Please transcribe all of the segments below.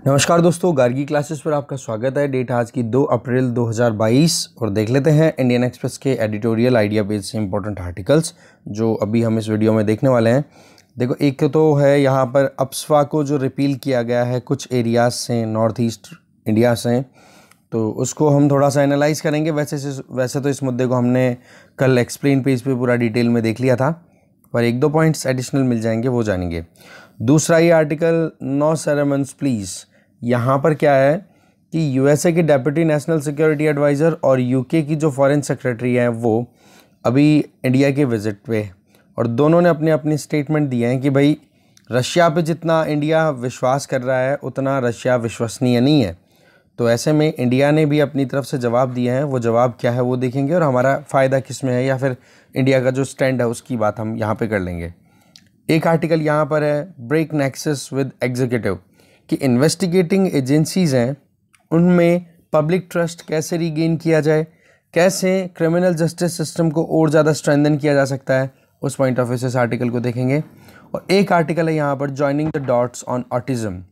नमस्कार दोस्तों, गार्गी क्लासेस पर आपका स्वागत है। डेट आज की 2 अप्रैल 2022 और देख लेते हैं इंडियन एक्सप्रेस के एडिटोरियल आइडिया पेज से इंपॉर्टेंट आर्टिकल्स जो अभी हम इस वीडियो में देखने वाले हैं। देखो, एक तो है यहाँ पर अप्सफा को जो रिपील किया गया है कुछ एरियाज से, नॉर्थ ईस्ट इंडिया से, तो उसको हम थोड़ा सा एनालाइज करेंगे। वैसे तो इस मुद्दे को हमने कल एक्सप्लेन पेज पे पूरा डिटेल में देख लिया था, पर एक दो पॉइंट्स एडिशनल मिल जाएंगे, वो जानेंगे। दूसरा ये आर्टिकल नो सेरेमनीज प्लीज़, यहाँ पर क्या है कि यूएसए के डेप्यूटी नेशनल सिक्योरिटी एडवाइज़र और यूके की जो फॉरेन सेक्रेटरी हैं वो अभी इंडिया के विज़िट पे, और दोनों ने अपने अपनी स्टेटमेंट दिए हैं कि भाई रशिया पे जितना इंडिया विश्वास कर रहा है उतना रशिया विश्वसनीय नहीं है। तो ऐसे में इंडिया ने भी अपनी तरफ से जवाब दिए हैं। वो जवाब क्या है वो देखेंगे और हमारा फ़ायदा किस में है, या फिर इंडिया का जो स्टैंड है उसकी बात हम यहाँ पे कर लेंगे। एक आर्टिकल यहाँ पर है ब्रेक नेक्सस विद एग्जीक्यूटिव, कि इन्वेस्टिगेटिंग एजेंसीज़ हैं उनमें पब्लिक ट्रस्ट कैसे रीगेन किया जाए, कैसे क्रिमिनल जस्टिस सिस्टम को और ज़्यादा स्ट्रेंथन किया जा सकता है, उस पॉइंट ऑफ व्यू से इस आर्टिकल को देखेंगे। और एक आर्टिकल है यहाँ पर joining the dots on autism.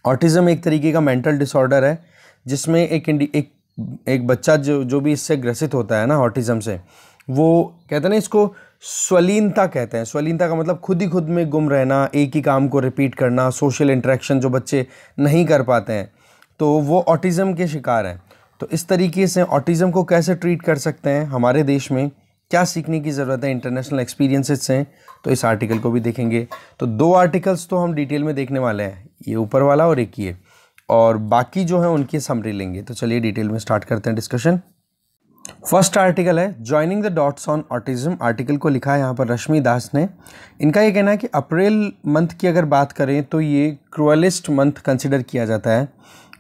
Autism एक तरीके का मेंटल डिसऑर्डर है जिसमें एक बच्चा जो भी इससे ग्रसित होता है ना ऑटिज़म से, वो कहते हैं ना, इसको स्वलीनता कहते हैं। स्वलीनता का मतलब खुद ही खुद में गुम रहना, एक ही काम को रिपीट करना, सोशल इंटरेक्शन जो बच्चे नहीं कर पाते हैं, तो वो ऑटिज़म के शिकार हैं। तो इस तरीके से ऑटिज़म को कैसे ट्रीट कर सकते हैं, हमारे देश में क्या सीखने की ज़रूरत है इंटरनेशनल एक्सपीरियंसेस से, तो इस आर्टिकल को भी देखेंगे। तो दो आर्टिकल्स तो हम डिटेल में देखने वाले हैं, ये ऊपर वाला और एक ये, और बाकी जो है उनकी समरी लेंगे। तो चलिए डिटेल में स्टार्ट करते हैं डिस्कशन। फर्स्ट आर्टिकल है joining the dots on autism. Article को लिखा है यहाँ पर रश्मि दास ने। इनका ये कहना है कि अप्रैल मंथ की अगर बात करें तो ये क्रूएलेस्ट मंथ कंसिडर किया जाता है,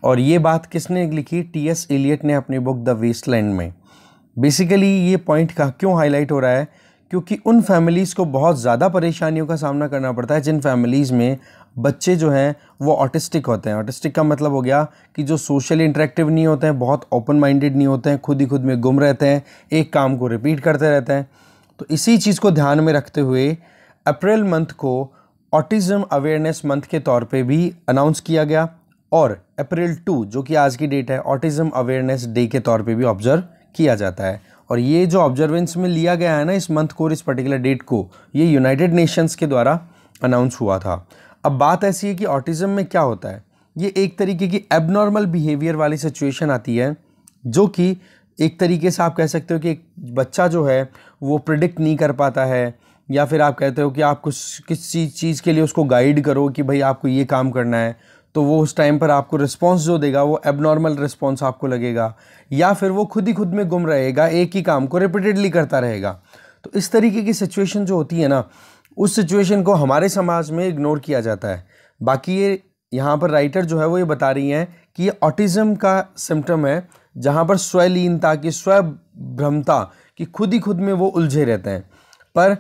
और ये बात किसने लिखी? टी.एस. एलियट ने अपनी बुक द वेस्टलैंड में। बेसिकली ये पॉइंट का क्यों हाईलाइट हो रहा है, क्योंकि उन फैमिलीज़ को बहुत ज़्यादा परेशानियों का सामना करना पड़ता है जिन फैमिलीज़ में बच्चे जो हैं वो ऑटिस्टिक होते हैं। ऑटिस्टिक का मतलब हो गया कि जो सोशली इंटरेक्टिव नहीं होते हैं, बहुत ओपन माइंडेड नहीं होते हैं, खुद ही खुद में गुम रहते हैं, एक काम को रिपीट करते रहते हैं। तो इसी चीज़ को ध्यान में रखते हुए अप्रैल मंथ को ऑटिज़म अवेयरनेस मंथ के तौर पे भी अनाउंस किया गया, और अप्रैल 2 जो कि आज की डेट है ऑटिज़म अवेयरनेस डे के तौर पे भी ऑब्जर्व किया जाता है। और ये जो ऑब्जर्वेंस में लिया गया है ना इस मंथ को और इस पर्टिकुलर डेट को, ये यूनाइटेड नेशंस के द्वारा अनाउंस हुआ था। अब बात ऐसी है कि ऑटिज़म में क्या होता है, ये एक तरीके की एबनॉर्मल बिहेवियर वाली सिचुएशन आती है, जो कि एक तरीके से आप कह सकते हो कि एक बच्चा जो है वो प्रिडिक्ट नहीं कर पाता है, या फिर आप कहते हो कि आप किसी चीज़ के लिए उसको गाइड करो कि भाई आपको ये काम करना है, तो वो उस टाइम पर आपको रिस्पॉन्स जो देगा वो एबनॉर्मल रिस्पॉन्स आपको लगेगा, या फिर वो खुद ही खुद में गुम रहेगा, एक ही काम को रिपीटेडली करता रहेगा। तो इस तरीके की सिचुएशन जो होती है ना, उस सिचुएशन को हमारे समाज में इग्नोर किया जाता है। बाकी ये यहाँ पर राइटर जो है वो ये बता रही हैं कि ये ऑटिज़म का सिम्टम है जहाँ पर स्वलीनता की, स्वभ्रमता की, खुद ही खुद में वो उलझे रहते हैं। पर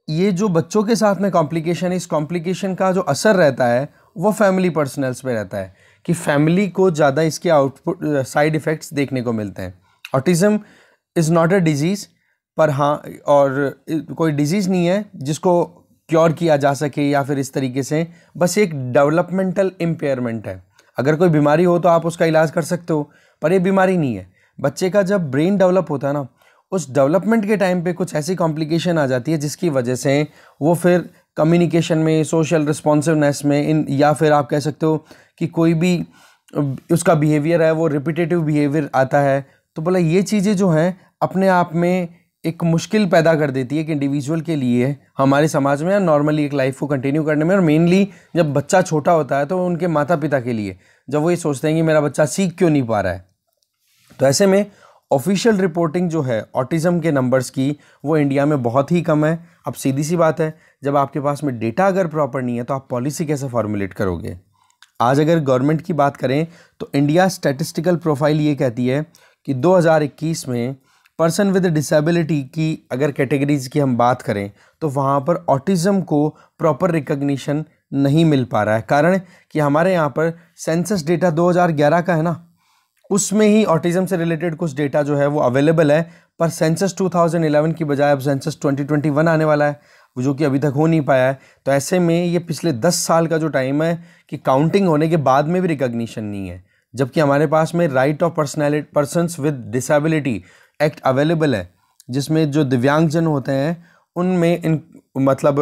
ये जो बच्चों के साथ में कॉम्प्लिकेशन है, इस कॉम्प्लिकेशन का जो असर रहता है वो फैमिली पर्सनल्स पे रहता है, कि फैमिली को ज़्यादा इसके आउटपुट साइड इफ़ेक्ट्स देखने को मिलते हैं। Autism is not a disease, पर हाँ, और कोई डिजीज़ नहीं है जिसको क्योर किया जा सके या फिर इस तरीके से, बस एक डेवलपमेंटल इम्पेयरमेंट है। अगर कोई बीमारी हो तो आप उसका इलाज कर सकते हो, पर ये बीमारी नहीं है। बच्चे का जब ब्रेन डेवलप होता है ना, उस डेवलपमेंट के टाइम पे कुछ ऐसी कॉम्प्लिकेशन आ जाती है जिसकी वजह से वो फिर कम्युनिकेशन में, सोशल रिस्पॉन्सिवनेस में, या फिर आप कह सकते हो कि कोई भी उसका बिहेवियर है वो रिपीटेटिव बिहेवियर आता है। तो बोला ये चीज़ें जो हैं अपने आप में एक मुश्किल पैदा कर देती है कि इंडिविजुअल के लिए, हमारे समाज में नॉर्मली एक लाइफ को कंटिन्यू करने में, और मेनली जब बच्चा छोटा होता है तो उनके माता पिता के लिए, जब वो ये सोचते हैं कि मेरा बच्चा सीख क्यों नहीं पा रहा है। तो ऐसे में ऑफिशियल रिपोर्टिंग जो है ऑटिज़म के नंबर्स की वो इंडिया में बहुत ही कम है। अब सीधी सी बात है, जब आपके पास में डेटा अगर प्रॉपर नहीं है तो आप पॉलिसी कैसे फॉर्मुलेट करोगे। आज अगर गवर्नमेंट की बात करें तो इंडिया स्टैटिस्टिकल प्रोफाइल ये कहती है कि 2021 में पर्सन विद डिसेबिलिटी की अगर कैटेगरीज की हम बात करें तो वहाँ पर ऑटिज़म को प्रॉपर रिकग्निशन नहीं मिल पा रहा है। कारण कि हमारे यहाँ पर सेंसस डेटा 2011 का है ना, उसमें ही ऑटिज़म से रिलेटेड कुछ डेटा जो है वो अवेलेबल है, पर सेंसस 2011 की बजाय अब सेंसस 2021 आने वाला है। जो कि अभी तक हो नहीं पाया है। तो ऐसे में ये पिछले 10 साल का जो टाइम है कि काउंटिंग होने के बाद में भी रिकॉग्निशन नहीं है, जबकि हमारे पास में right of persons with disability act available है, जिसमें जो दिव्यांगजन होते हैं उनमें मतलब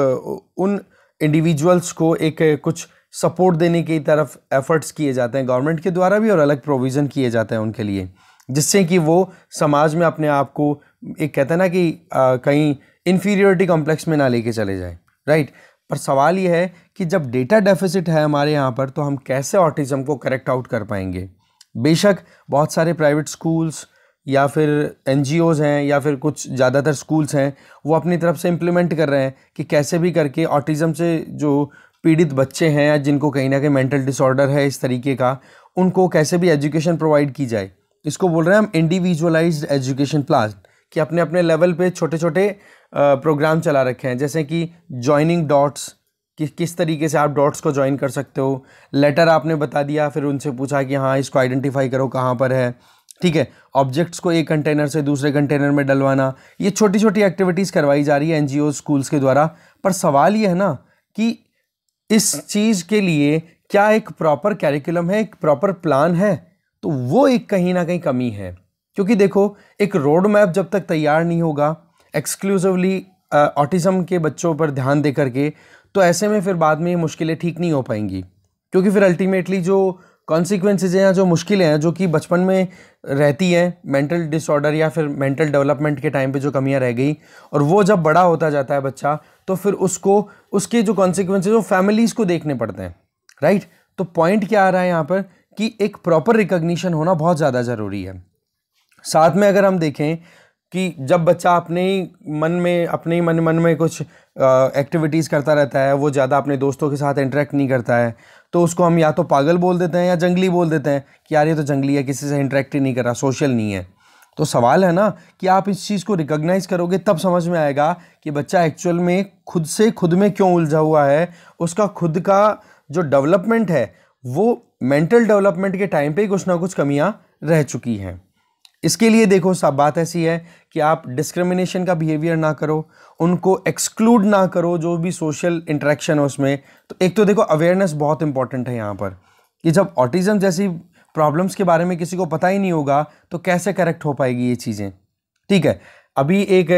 उन इंडिविजुअल्स को एक कुछ सपोर्ट देने की तरफ एफर्ट्स किए जाते हैं गवर्नमेंट के द्वारा भी, और अलग प्रोविज़न किए जाते हैं उनके लिए, जिससे कि वो समाज में अपने आप को एक कहते हैं ना कि कहीं इन्फीरियोरिटी कॉम्प्लेक्स में ना लेके चले जाएं, राइट। पर सवाल ये है कि जब डेटा डेफिसिट है हमारे यहाँ पर, तो हम कैसे ऑटिज़म को करेक्ट आउट कर पाएंगे। बेशक बहुत सारे प्राइवेट स्कूल्स या फिर NGOs हैं या फिर कुछ ज़्यादातर स्कूल्स हैं, वो अपनी तरफ से इम्प्लीमेंट कर रहे हैं कि कैसे भी करके ऑटिज़म से जो पीड़ित बच्चे हैं या जिनको कहीं ना कहीं मेंटल डिसऑर्डर है इस तरीके का, उनको कैसे भी एजुकेशन प्रोवाइड की जाए। इसको बोल रहे हैं हम इंडिविजुअलाइज्ड एजुकेशन प्लान, कि अपने अपने लेवल पे छोटे छोटे प्रोग्राम चला रखे हैं, जैसे कि जॉइनिंग डॉट्स, कि किस तरीके से आप डॉट्स को ज्वाइन कर सकते हो। लेटर आपने बता दिया, फिर उनसे पूछा कि हाँ इसको आइडेंटिफाई करो कहाँ पर है, ठीक है। ऑब्जेक्ट्स को एक कंटेनर से दूसरे कंटेनर में डलवाना, ये छोटी छोटी एक्टिविटीज़ करवाई जा रही है NGO स्कूल्स के द्वारा। पर सवाल ये है ना कि इस चीज़ के लिए क्या एक प्रॉपर कैरिकुलम है, एक प्रॉपर प्लान है, तो वो एक कहीं ना कहीं कमी है। क्योंकि देखो, एक रोड मैप जब तक तैयार नहीं होगा एक्सक्लूसिवली ऑटिज़म के बच्चों पर ध्यान दे करके, तो ऐसे में फिर बाद में ये मुश्किलें ठीक नहीं हो पाएंगी। क्योंकि फिर अल्टीमेटली जो कॉन्सिक्वेंसेज हैं, जो मुश्किलें हैं जो कि बचपन में रहती हैं मेंटल डिसऑर्डर या फिर मेंटल डेवलपमेंट के टाइम पे जो कमियां रह गई, और वो जब बड़ा होता जाता है बच्चा, तो फिर उसको उसके जो कॉन्सिक्वेंसेज वो फैमिलीज़ को देखने पड़ते हैं, राइट। तो पॉइंट क्या आ रहा है यहाँ पर कि एक प्रॉपर रिकॉग्निशन होना बहुत ज़्यादा ज़रूरी है। साथ में अगर हम देखें कि जब बच्चा अपने ही मन में कुछ एक्टिविटीज़ करता रहता है, वो ज़्यादा अपने दोस्तों के साथ इंटरेक्ट नहीं करता है, तो उसको हम या तो पागल बोल देते हैं या जंगली बोल देते हैं कि यार ये तो जंगली है, किसी से इंटरेक्ट ही नहीं कर रहा, सोशल नहीं है। तो सवाल है ना कि आप इस चीज़ को रिकॉग्नाइज़ करोगे तब समझ में आएगा कि बच्चा एक्चुअल में खुद में क्यों उलझा हुआ है। उसका खुद का जो डेवलपमेंट है वो मेंटल डेवलपमेंट के टाइम पे कुछ ना कुछ कमियां रह चुकी हैं। इसके लिए देखो, सब बात ऐसी है कि आप डिस्क्रिमिनेशन का बिहेवियर ना करो, उनको एक्सक्लूड ना करो जो भी सोशल इंटरेक्शन है उसमें। तो एक तो देखो अवेयरनेस बहुत इंपॉर्टेंट है यहाँ पर, कि जब ऑटिज़म जैसी प्रॉब्लम्स के बारे में किसी को पता ही नहीं होगा तो कैसे करेक्ट हो पाएगी ये चीज़ें, ठीक है। अभी एक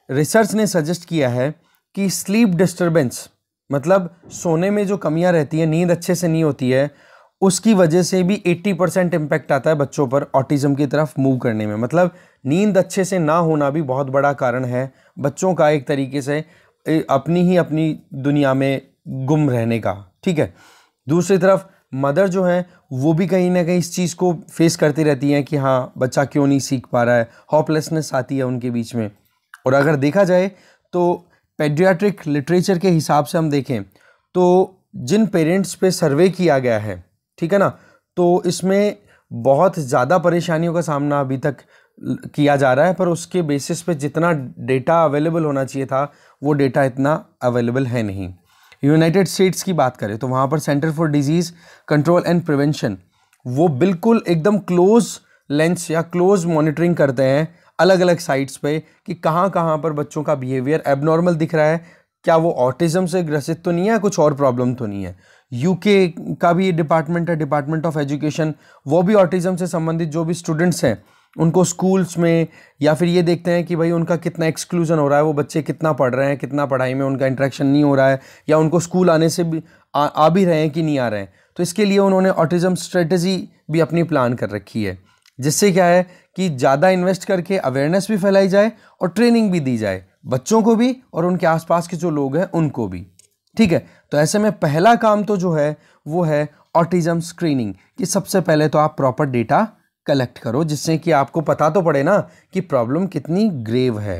रिसर्च ने सजेस्ट किया है कि स्लीप डिस्टर्बेंस, मतलब सोने में जो कमियां रहती हैं, नींद अच्छे से नहीं होती है, उसकी वजह से भी 80% इम्पैक्ट आता है बच्चों पर ऑटिज़म की तरफ मूव करने में। मतलब नींद अच्छे से ना होना भी बहुत बड़ा कारण है बच्चों का एक तरीके से अपनी दुनिया में गुम रहने का, ठीक है। दूसरी तरफ मदर जो है वो भी कहीं ना कहीं इस चीज़ को फेस करती रहती हैं कि हाँ बच्चा क्यों नहीं सीख पा रहा है, होपलेसनेस आती है उनके बीच में। और अगर देखा जाए तो पेडियाट्रिक लिटरेचर के हिसाब से हम देखें तो जिन पेरेंट्स पे सर्वे किया गया है, ठीक है ना, तो इसमें बहुत ज़्यादा परेशानियों का सामना अभी तक किया जा रहा है, पर उसके बेसिस पे जितना डेटा अवेलेबल होना चाहिए था वो डेटा इतना अवेलेबल है नहीं। यूनाइटेड स्टेट्स की बात करें तो वहाँ पर centre for disease control and prevention वो बिल्कुल एकदम क्लोज लेंस या क्लोज मॉनिटरिंग करते हैं अलग अलग साइट्स पे कि कहाँ कहाँ पर बच्चों का बिहेवियर एबनॉर्मल दिख रहा है, क्या वो ऑटिज़म से ग्रसित तो नहीं है, कुछ और प्रॉब्लम तो नहीं है। यूके का भी डिपार्टमेंट है, डिपार्टमेंट ऑफ एजुकेशन, वो भी ऑटिज़म से संबंधित जो भी स्टूडेंट्स हैं उनको स्कूल्स में या फिर ये देखते हैं कि भाई उनका कितना एक्सक्लूजन हो रहा है, वो बच्चे कितना पढ़ रहे हैं, कितना पढ़ाई में उनका इंटरेक्शन नहीं हो रहा है, या उनको स्कूल आने से भी आ भी रहे हैं कि नहीं आ रहे हैं। तो इसके लिए उन्होंने ऑटिज़म स्ट्रेटजी भी अपनी प्लान कर रखी है, जिससे क्या है कि ज़्यादा इन्वेस्ट करके अवेयरनेस भी फैलाई जाए और ट्रेनिंग भी दी जाए बच्चों को भी और उनके आसपास के जो लोग हैं उनको भी, ठीक है। तो ऐसे में पहला काम तो जो है वो है ऑटिज़म स्क्रीनिंग, कि सबसे पहले तो आप प्रॉपर डेटा कलेक्ट करो जिससे कि आपको पता तो पड़े ना कि प्रॉब्लम कितनी ग्रेव है।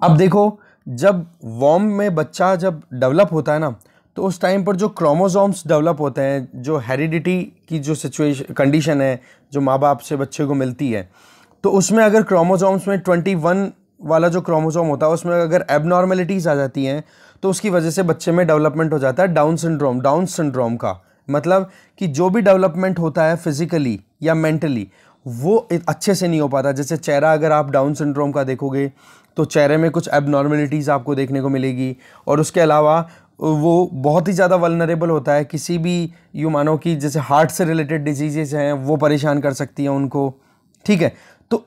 अब देखो, जब वॉर्म में बच्चा जब डेवलप होता है ना, तो उस टाइम पर जो क्रोमोसोम्स डेवलप होते हैं, जो हेरिडिटी की जो सिचुएशन कंडीशन है जो माँ बाप से बच्चे को मिलती है, तो उसमें अगर क्रोमोसोम्स में 21 वाला जो क्रोमोसोम होता है उसमें अगर एबनॉर्मेलिटीज़ आ जाती हैं तो उसकी वजह से बच्चे में डेवलपमेंट हो जाता है डाउन सिंड्रोम का। मतलब कि जो भी डेवलपमेंट होता है फिजिकली या मेंटली वो अच्छे से नहीं हो पाता। जैसे चेहरा अगर आप डाउन सिंड्रोम का देखोगे तो चेहरे में कुछ एबनॉर्मलिटीज़ आपको देखने को मिलेगी। और उसके अलावा वो बहुत ही ज़्यादा वल्नरेबल होता है, किसी भी यूँ मानो कि जैसे हार्ट से रिलेटेड डिजीज़ेज हैं वो परेशान कर सकती हैं उनको, ठीक है। तो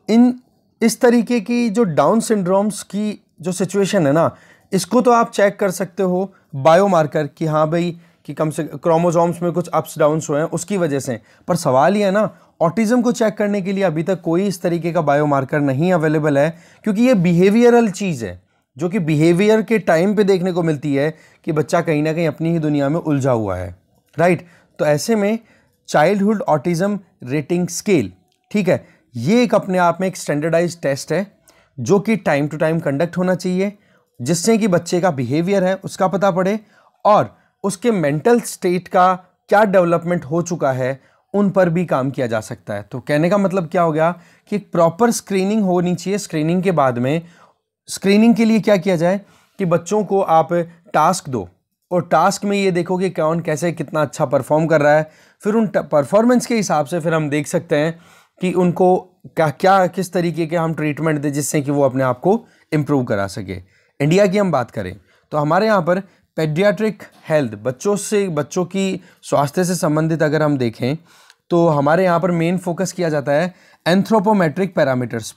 इस तरीके की जो डाउन सिंड्रोम्स की जो सिचुएशन है ना, इसको तो आप चेक कर सकते हो बायोमार्कर कि हाँ भाई कि कम से क्रोमोसोम्स में कुछ अप्स डाउन्स हुए हैं उसकी वजह से। पर सवाल ये है ना, ऑटिज्म को चेक करने के लिए अभी तक कोई इस तरीके का बायोमार्कर नहीं अवेलेबल है, क्योंकि ये बिहेवियरल चीज़ है जो कि बिहेवियर के टाइम पे देखने को मिलती है कि बच्चा कहीं ना कहीं अपनी ही दुनिया में उलझा हुआ है, राइट। तो ऐसे में चाइल्डहुड ऑटिज्म रेटिंग स्केल, ठीक है, ये एक अपने आप में एक स्टैंडर्डाइज्ड टेस्ट है जो कि टाइम टू टाइम कंडक्ट होना चाहिए, जिससे कि बच्चे का बिहेवियर है उसका पता पड़े और उसके मेंटल स्टेट का क्या डेवलपमेंट हो चुका है उन पर भी काम किया जा सकता है। तो कहने का मतलब क्या हो गया कि एक प्रॉपर स्क्रीनिंग होनी चाहिए। स्क्रीनिंग के बाद में, स्क्रीनिंग के लिए क्या किया जाए कि बच्चों को आप टास्क दो और टास्क में ये देखो कि कौन कैसे कितना अच्छा परफॉर्म कर रहा है, फिर उन परफॉर्मेंस के हिसाब से फिर हम देख सकते हैं कि उनको क्या किस तरीके के हम ट्रीटमेंट दें जिससे कि वो अपने आप को इम्प्रूव करा सके। इंडिया की हम बात करें तो हमारे यहाँ पर पेडियाट्रिक हेल्थ, बच्चों की स्वास्थ्य से संबंधित अगर हम देखें तो हमारे यहाँ पर मेन फोकस किया जाता है एंथ्रोपोमेट्रिक पैरामीटर्स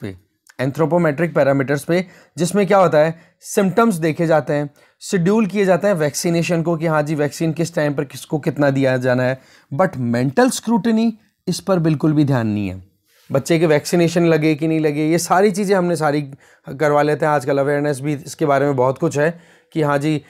पे, जिसमें क्या होता है सिम्टम्स देखे जाते हैं, शेड्यूल किए जाते हैं वैक्सीनेशन को कि हाँ जी वैक्सीन किस टाइम पर किसको कितना दिया जाना है। बट मेंटल स्क्रूटनी इस पर बिल्कुल भी ध्यान नहीं है। बच्चे के वैक्सीनेशन लगे कि नहीं लगे, ये सारी चीज़ें हमने सारी करवा लेते हैं। आजकल अवेयरनेस भी इसके बारे में बहुत कुछ है कि हाँ जी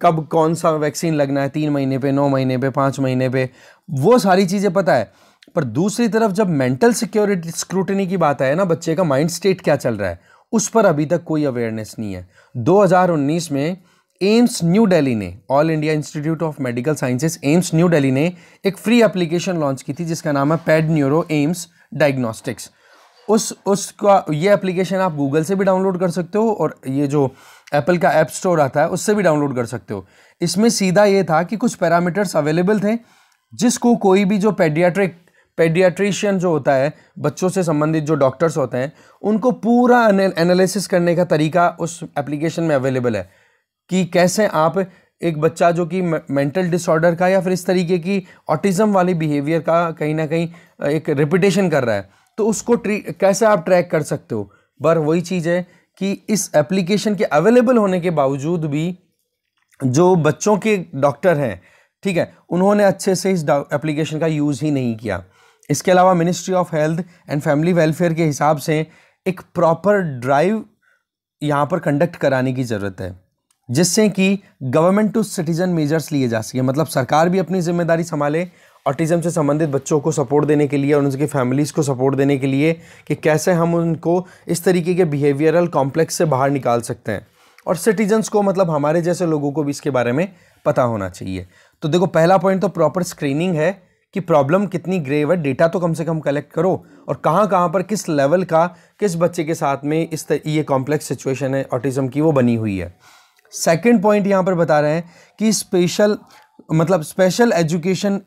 कब कौन सा वैक्सीन लगना है, 3 महीने पे, 9 महीने पे, 5 महीने पे, वो सारी चीज़ें पता है। पर दूसरी तरफ जब मेंटल सिक्योरिटी स्क्रूटनी की बात आए ना, बच्चे का माइंड स्टेट क्या चल रहा है, उस पर अभी तक कोई अवेयरनेस नहीं है। 2019 में एम्स न्यू दिल्ली ने, all India institute of medical sciences AIIMS new Delhi ने एक फ्री एप्लीकेशन लॉन्च की थी जिसका नाम है पैड न्यूरो एम्स डायग्नोस्टिक्स। उसका ये एप्लीकेशन आप गूगल से भी डाउनलोड कर सकते हो और ये जो एप्पल का ऐप स्टोर आता है उससे भी डाउनलोड कर सकते हो। इसमें सीधा ये था कि कुछ पैरामीटर्स अवेलेबल थे जिसको कोई भी जो पेडियाट्रिशियन जो होता है, बच्चों से संबंधित जो डॉक्टर्स होते हैं, उनको पूरा एनालिसिस करने का तरीका उस एप्लीकेशन में अवेलेबल है कि कैसे आप एक बच्चा जो कि मेंटल डिसऑर्डर का या फिर इस तरीके की ऑटिज्म वाली बिहेवियर का कहीं ना कहीं एक रिपीटेशन कर रहा है तो उसको कैसे आप ट्रैक कर सकते हो। पर वही चीज़ है कि इस एप्लीकेशन के अवेलेबल होने के बावजूद भी जो बच्चों के डॉक्टर हैं, ठीक है, उन्होंने अच्छे से इस एप्लीकेशन का यूज़ ही नहीं किया। इसके अलावा ministry of health and family welfare के हिसाब से एक प्रॉपर ड्राइव यहाँ पर कंडक्ट कराने की ज़रूरत है जिससे कि गवर्नमेंट टू सिटीजन मेजर्स लिए जा सके, मतलब सरकार भी अपनी जिम्मेदारी संभाले ऑटिज्म से संबंधित बच्चों को सपोर्ट देने के लिए और उनकी फैमिलीज़ को सपोर्ट देने के लिए कि कैसे हम उनको इस तरीके के बिहेवियरल कॉम्प्लेक्स से बाहर निकाल सकते हैं। और सिटीजन्स को, मतलब हमारे जैसे लोगों को भी इसके बारे में पता होना चाहिए। तो देखो पहला पॉइंट तो प्रॉपर स्क्रीनिंग है कि प्रॉब्लम कितनी ग्रेव है, डेटा तो कम से कम कलेक्ट करो और कहाँ पर किस लेवल का किस बच्चे के साथ में ये कॉम्प्लेक्स सिचुएशन है ऑटिज्म की वो बनी हुई है। सेकंड पॉइंट यहाँ पर बता रहे हैं कि स्पेशल एजुकेशन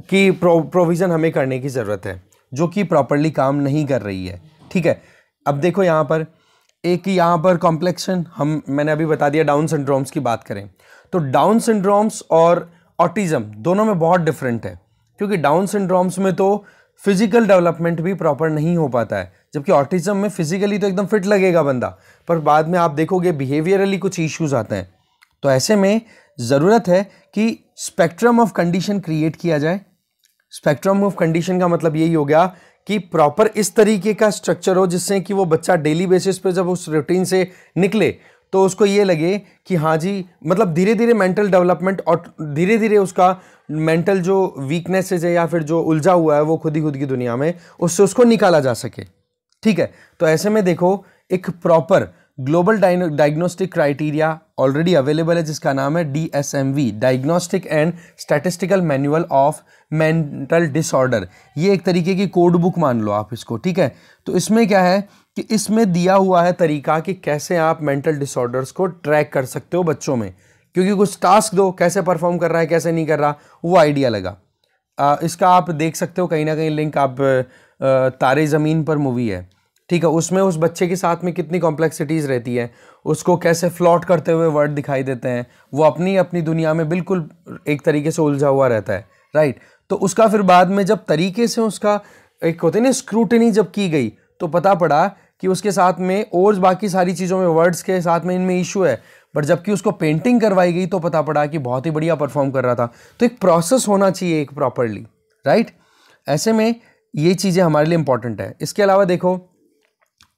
की प्रोविज़न हमें करने की ज़रूरत है जो कि प्रॉपरली काम नहीं कर रही है, ठीक है। अब देखो यहाँ पर कॉम्प्लेक्शन मैंने अभी बता दिया। डाउन सिंड्रोम्स की बात करें तो डाउन सिंड्रोम्स और ऑटिज्म दोनों में बहुत डिफरेंट है, क्योंकि डाउन सिंड्रोम्स में तो फिजिकल डेवलपमेंट भी प्रॉपर नहीं हो पाता है, जबकि ऑटिज्म में फिजिकली तो एकदम फिट लगेगा बंदा, पर बाद में आप देखोगे बिहेवियरली कुछ इश्यूज आते हैं। तो ऐसे में ज़रूरत है कि स्पेक्ट्रम ऑफ कंडीशन क्रिएट किया जाए। स्पेक्ट्रम ऑफ कंडीशन का मतलब यही हो गया कि प्रॉपर इस तरीके का स्ट्रक्चर हो जिससे कि वो बच्चा डेली बेसिस पे जब उस रूटीन से निकले तो उसको ये लगे कि हाँ जी, मतलब धीरे धीरे मेंटल डेवलपमेंट और धीरे धीरे उसका मेंटल जो वीकनेसेस है या फिर जो उलझा हुआ है वो खुद की दुनिया में, उससे उसको निकाला जा सके, ठीक है। तो ऐसे में देखो एक proper global diagnostic criteria already available है जिसका नाम है DSMV, diagnostic and statistical manual of mental disorder. ये एक तरीके की कोड बुक मान लो आप इसको, ठीक है। तो इसमें क्या है कि इसमें दिया हुआ है तरीका कि कैसे आप मेंटल डिसऑर्डर्स को ट्रैक कर सकते हो बच्चों में, क्योंकि कुछ टास्क दो, कैसे परफॉर्म कर रहा है कैसे नहीं कर रहा वो आइडिया लगा। इसका आप देख सकते हो कहीं ना कहीं लिंक, आप तारे ज़मीन पर मूवी है ठीक है, उसमें उस बच्चे के साथ में कितनी कॉम्प्लेक्सिटीज़ रहती है, उसको कैसे फ्लॉट करते हुए वर्ड दिखाई देते हैं, वो अपनी अपनी दुनिया में बिल्कुल एक तरीके से उलझा हुआ रहता है, राइट। तो उसका फिर बाद में जब तरीके से उसका एक होते ना स्क्रूटनी जब की गई तो पता पड़ा कि उसके साथ में और बाकी सारी चीज़ों में वर्ड्स के साथ में इनमें इशू है, बट जबकि उसको पेंटिंग करवाई गई तो पता पड़ा कि बहुत ही बढ़िया परफॉर्म कर रहा था। तो एक प्रोसेस होना चाहिए एक प्रॉपरली, राइट। ऐसे में ये चीज़ें हमारे लिए इंपॉर्टेंट है। इसके अलावा देखो,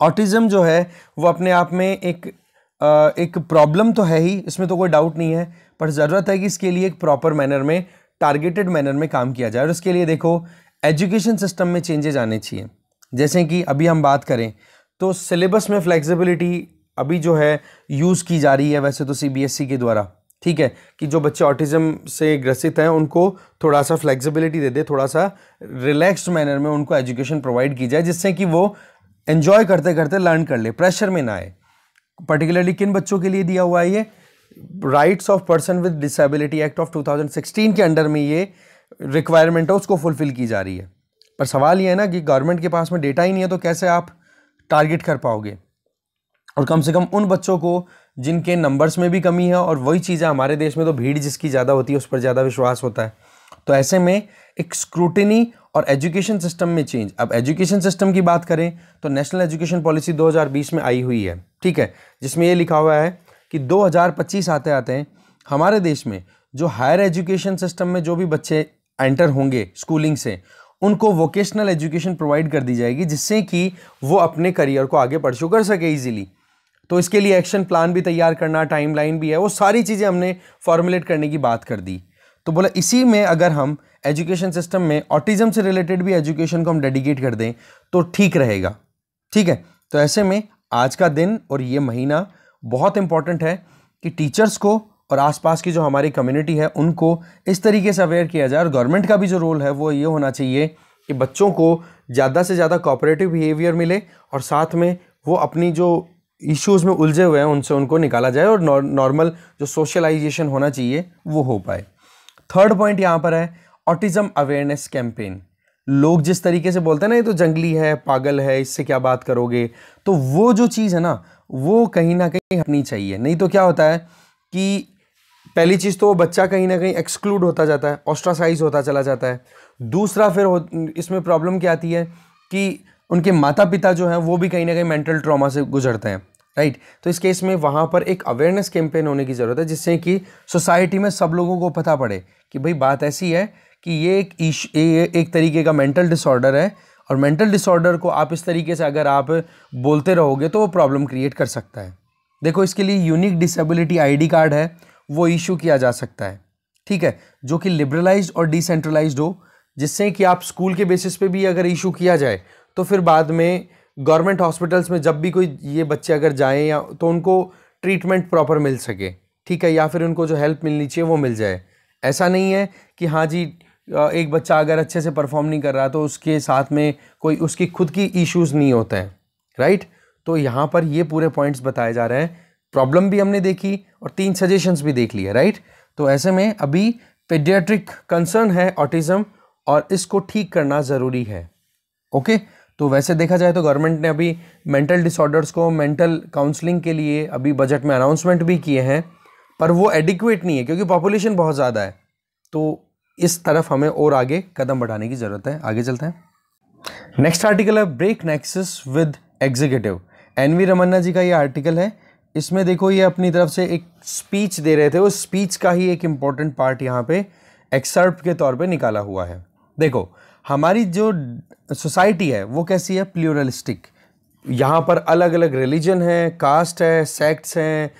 ऑटिज्म जो है वो अपने आप में एक प्रॉब्लम तो है ही, इसमें तो कोई डाउट नहीं है, पर ज़रूरत है कि इसके लिए एक प्रॉपर मैनर में, टारगेटेड मैनर में काम किया जाए। और इसके लिए देखो एजुकेशन सिस्टम में चेंजेस आने चाहिए। जैसे कि अभी हम बात करें तो सिलेबस में फ्लेक्सिबिलिटी अभी जो है यूज़ की जा रही है वैसे तो सीबीएसई के द्वारा, ठीक है, कि जो बच्चे ऑटिज्म से ग्रसित हैं उनको थोड़ा सा फ्लेक्सिबिलिटी दे दे, थोड़ा सा रिलैक्स्ड मैनर में उनको एजुकेशन प्रोवाइड की जाए, जिससे कि वो एंजॉय करते करते लर्न कर ले, प्रेशर में ना आए। पर्टिकुलरली किन बच्चों के लिए दिया हुआ है ये? Rights of person with disability act of 2016 के अंडर में ये रिक्वायरमेंट है, उसको फुलफिल की जा रही है। पर सवाल ये है ना कि गवर्नमेंट के पास में डेटा ही नहीं है तो कैसे आप टारगेट कर पाओगे, और कम से कम उन बच्चों को जिनके नंबर्स में भी कमी है, और वही चीज़ें हमारे देश में तो भीड़ जिसकी ज़्यादा होती है उस पर ज़्यादा विश्वास होता है। तो ऐसे में एक स्क्रूटिनी और एजुकेशन सिस्टम में चेंज। अब एजुकेशन सिस्टम की बात करें तो नेशनल एजुकेशन पॉलिसी 2020 में आई हुई है, ठीक है, जिसमें ये लिखा हुआ है कि 2025 आते आते हमारे देश में जो हायर एजुकेशन सिस्टम में जो भी बच्चे एंटर होंगे स्कूलिंग से, उनको वोकेशनल एजुकेशन प्रोवाइड कर दी जाएगी, जिससे कि वो अपने करियर को आगे परस्यू कर सके ईजिली। तो इसके लिए एक्शन प्लान भी तैयार करना, टाइमलाइन भी है, वो सारी चीज़ें हमने फॉर्मुलेट करने की बात कर दी। तो बोला इसी में अगर हम एजुकेशन सिस्टम में ऑटिज्म से रिलेटेड भी एजुकेशन को हम डेडिकेट कर दें तो ठीक रहेगा, ठीक है। तो ऐसे में आज का दिन और ये महीना बहुत इंपॉर्टेंट है कि टीचर्स को और आसपास की जो हमारी कम्युनिटी है उनको इस तरीके से अवेयर किया जाए। और गवर्नमेंट का भी जो रोल है वो ये होना चाहिए कि बच्चों को ज़्यादा से ज़्यादा कोऑपरेटिव बिहेवियर मिले, और साथ में वो अपनी जो इश्यूज़ में उलझे हुए हैं उनसे उनको निकाला जाए, और नॉर्मल जो सोशलाइजेशन होना चाहिए वो हो पाए। थर्ड पॉइंट यहाँ पर है ऑटिज्म अवेयरनेस कैंपेन। लोग जिस तरीके से बोलते हैं ना ये तो जंगली है, पागल है, इससे क्या बात करोगे, तो वो जो चीज़ है ना वो कहीं ना कहीं हटनी चाहिए। नहीं तो क्या होता है कि पहली चीज़ तो वो बच्चा कहीं ना कहीं एक्सक्लूड होता जाता है, ऑस्ट्रासाइज होता चला जाता है। दूसरा फिर इसमें प्रॉब्लम क्या आती है कि उनके माता पिता जो हैं वो भी कहीं ना कहीं मेंटल ट्रॉमा से गुजरते हैं, राइट। तो इस केस में वहाँ पर एक अवेयरनेस कैंपेन होने की ज़रूरत है, जिससे कि सोसाइटी में सब लोगों को पता पड़े कि भाई बात ऐसी है कि ये एक तरीके का मेंटल डिसऑर्डर है, और मेंटल डिसऑर्डर को आप इस तरीके से अगर आप बोलते रहोगे तो वो प्रॉब्लम क्रिएट कर सकता है। देखो इसके लिए यूनिक डिसेबिलिटी आईडी कार्ड है, वो इशू किया जा सकता है, ठीक है, जो कि लिबरलाइज्ड और डिसेंट्रलाइज्ड हो, जिससे कि आप स्कूल के बेसिस पे भी अगर इशू किया जाए तो फिर बाद में गवर्नमेंट हॉस्पिटल्स में जब भी कोई ये बच्चे अगर जाएं या तो उनको ट्रीटमेंट प्रॉपर मिल सके, ठीक है, या फिर उनको जो हेल्प मिलनी चाहिए वो मिल जाए। ऐसा नहीं है कि हाँ जी एक बच्चा अगर अच्छे से परफॉर्म नहीं कर रहा तो उसके साथ में कोई उसकी खुद की इश्यूज़ नहीं होते हैं, राइट। तो यहाँ पर ये पूरे पॉइंट्स बताए जा रहे हैं, प्रॉब्लम भी हमने देखी और 3 सजेशंस भी देख लिए, राइट। तो ऐसे में अभी पीडियाट्रिक कंसर्न है ऑटिज्म, और इसको ठीक करना ज़रूरी है, ओके। तो वैसे देखा जाए तो गवर्नमेंट ने अभी मेंटल डिसऑर्डर्स को मेंटल काउंसलिंग के लिए अभी बजट में अनाउंसमेंट भी किए हैं, पर वो एडिक्वेट नहीं है क्योंकि पॉपुलेशन बहुत ज़्यादा है। तो इस तरफ हमें और आगे कदम बढ़ाने की ज़रूरत है। आगे चलते हैं। नेक्स्ट आर्टिकल है break nexus with executive. N V Ramanna ji का ये आर्टिकल है। इसमें देखो ये अपनी तरफ से एक स्पीच दे रहे थे, उस स्पीच का ही एक इम्पॉर्टेंट पार्ट यहाँ पे एक्सर्प्ट के तौर पे निकाला हुआ है। देखो हमारी जो सोसाइटी है वो कैसी है, प्लूरलिस्टिक। यहाँ पर अलग अलग रिलीजन है, कास्ट है, सेक्ट्स हैं,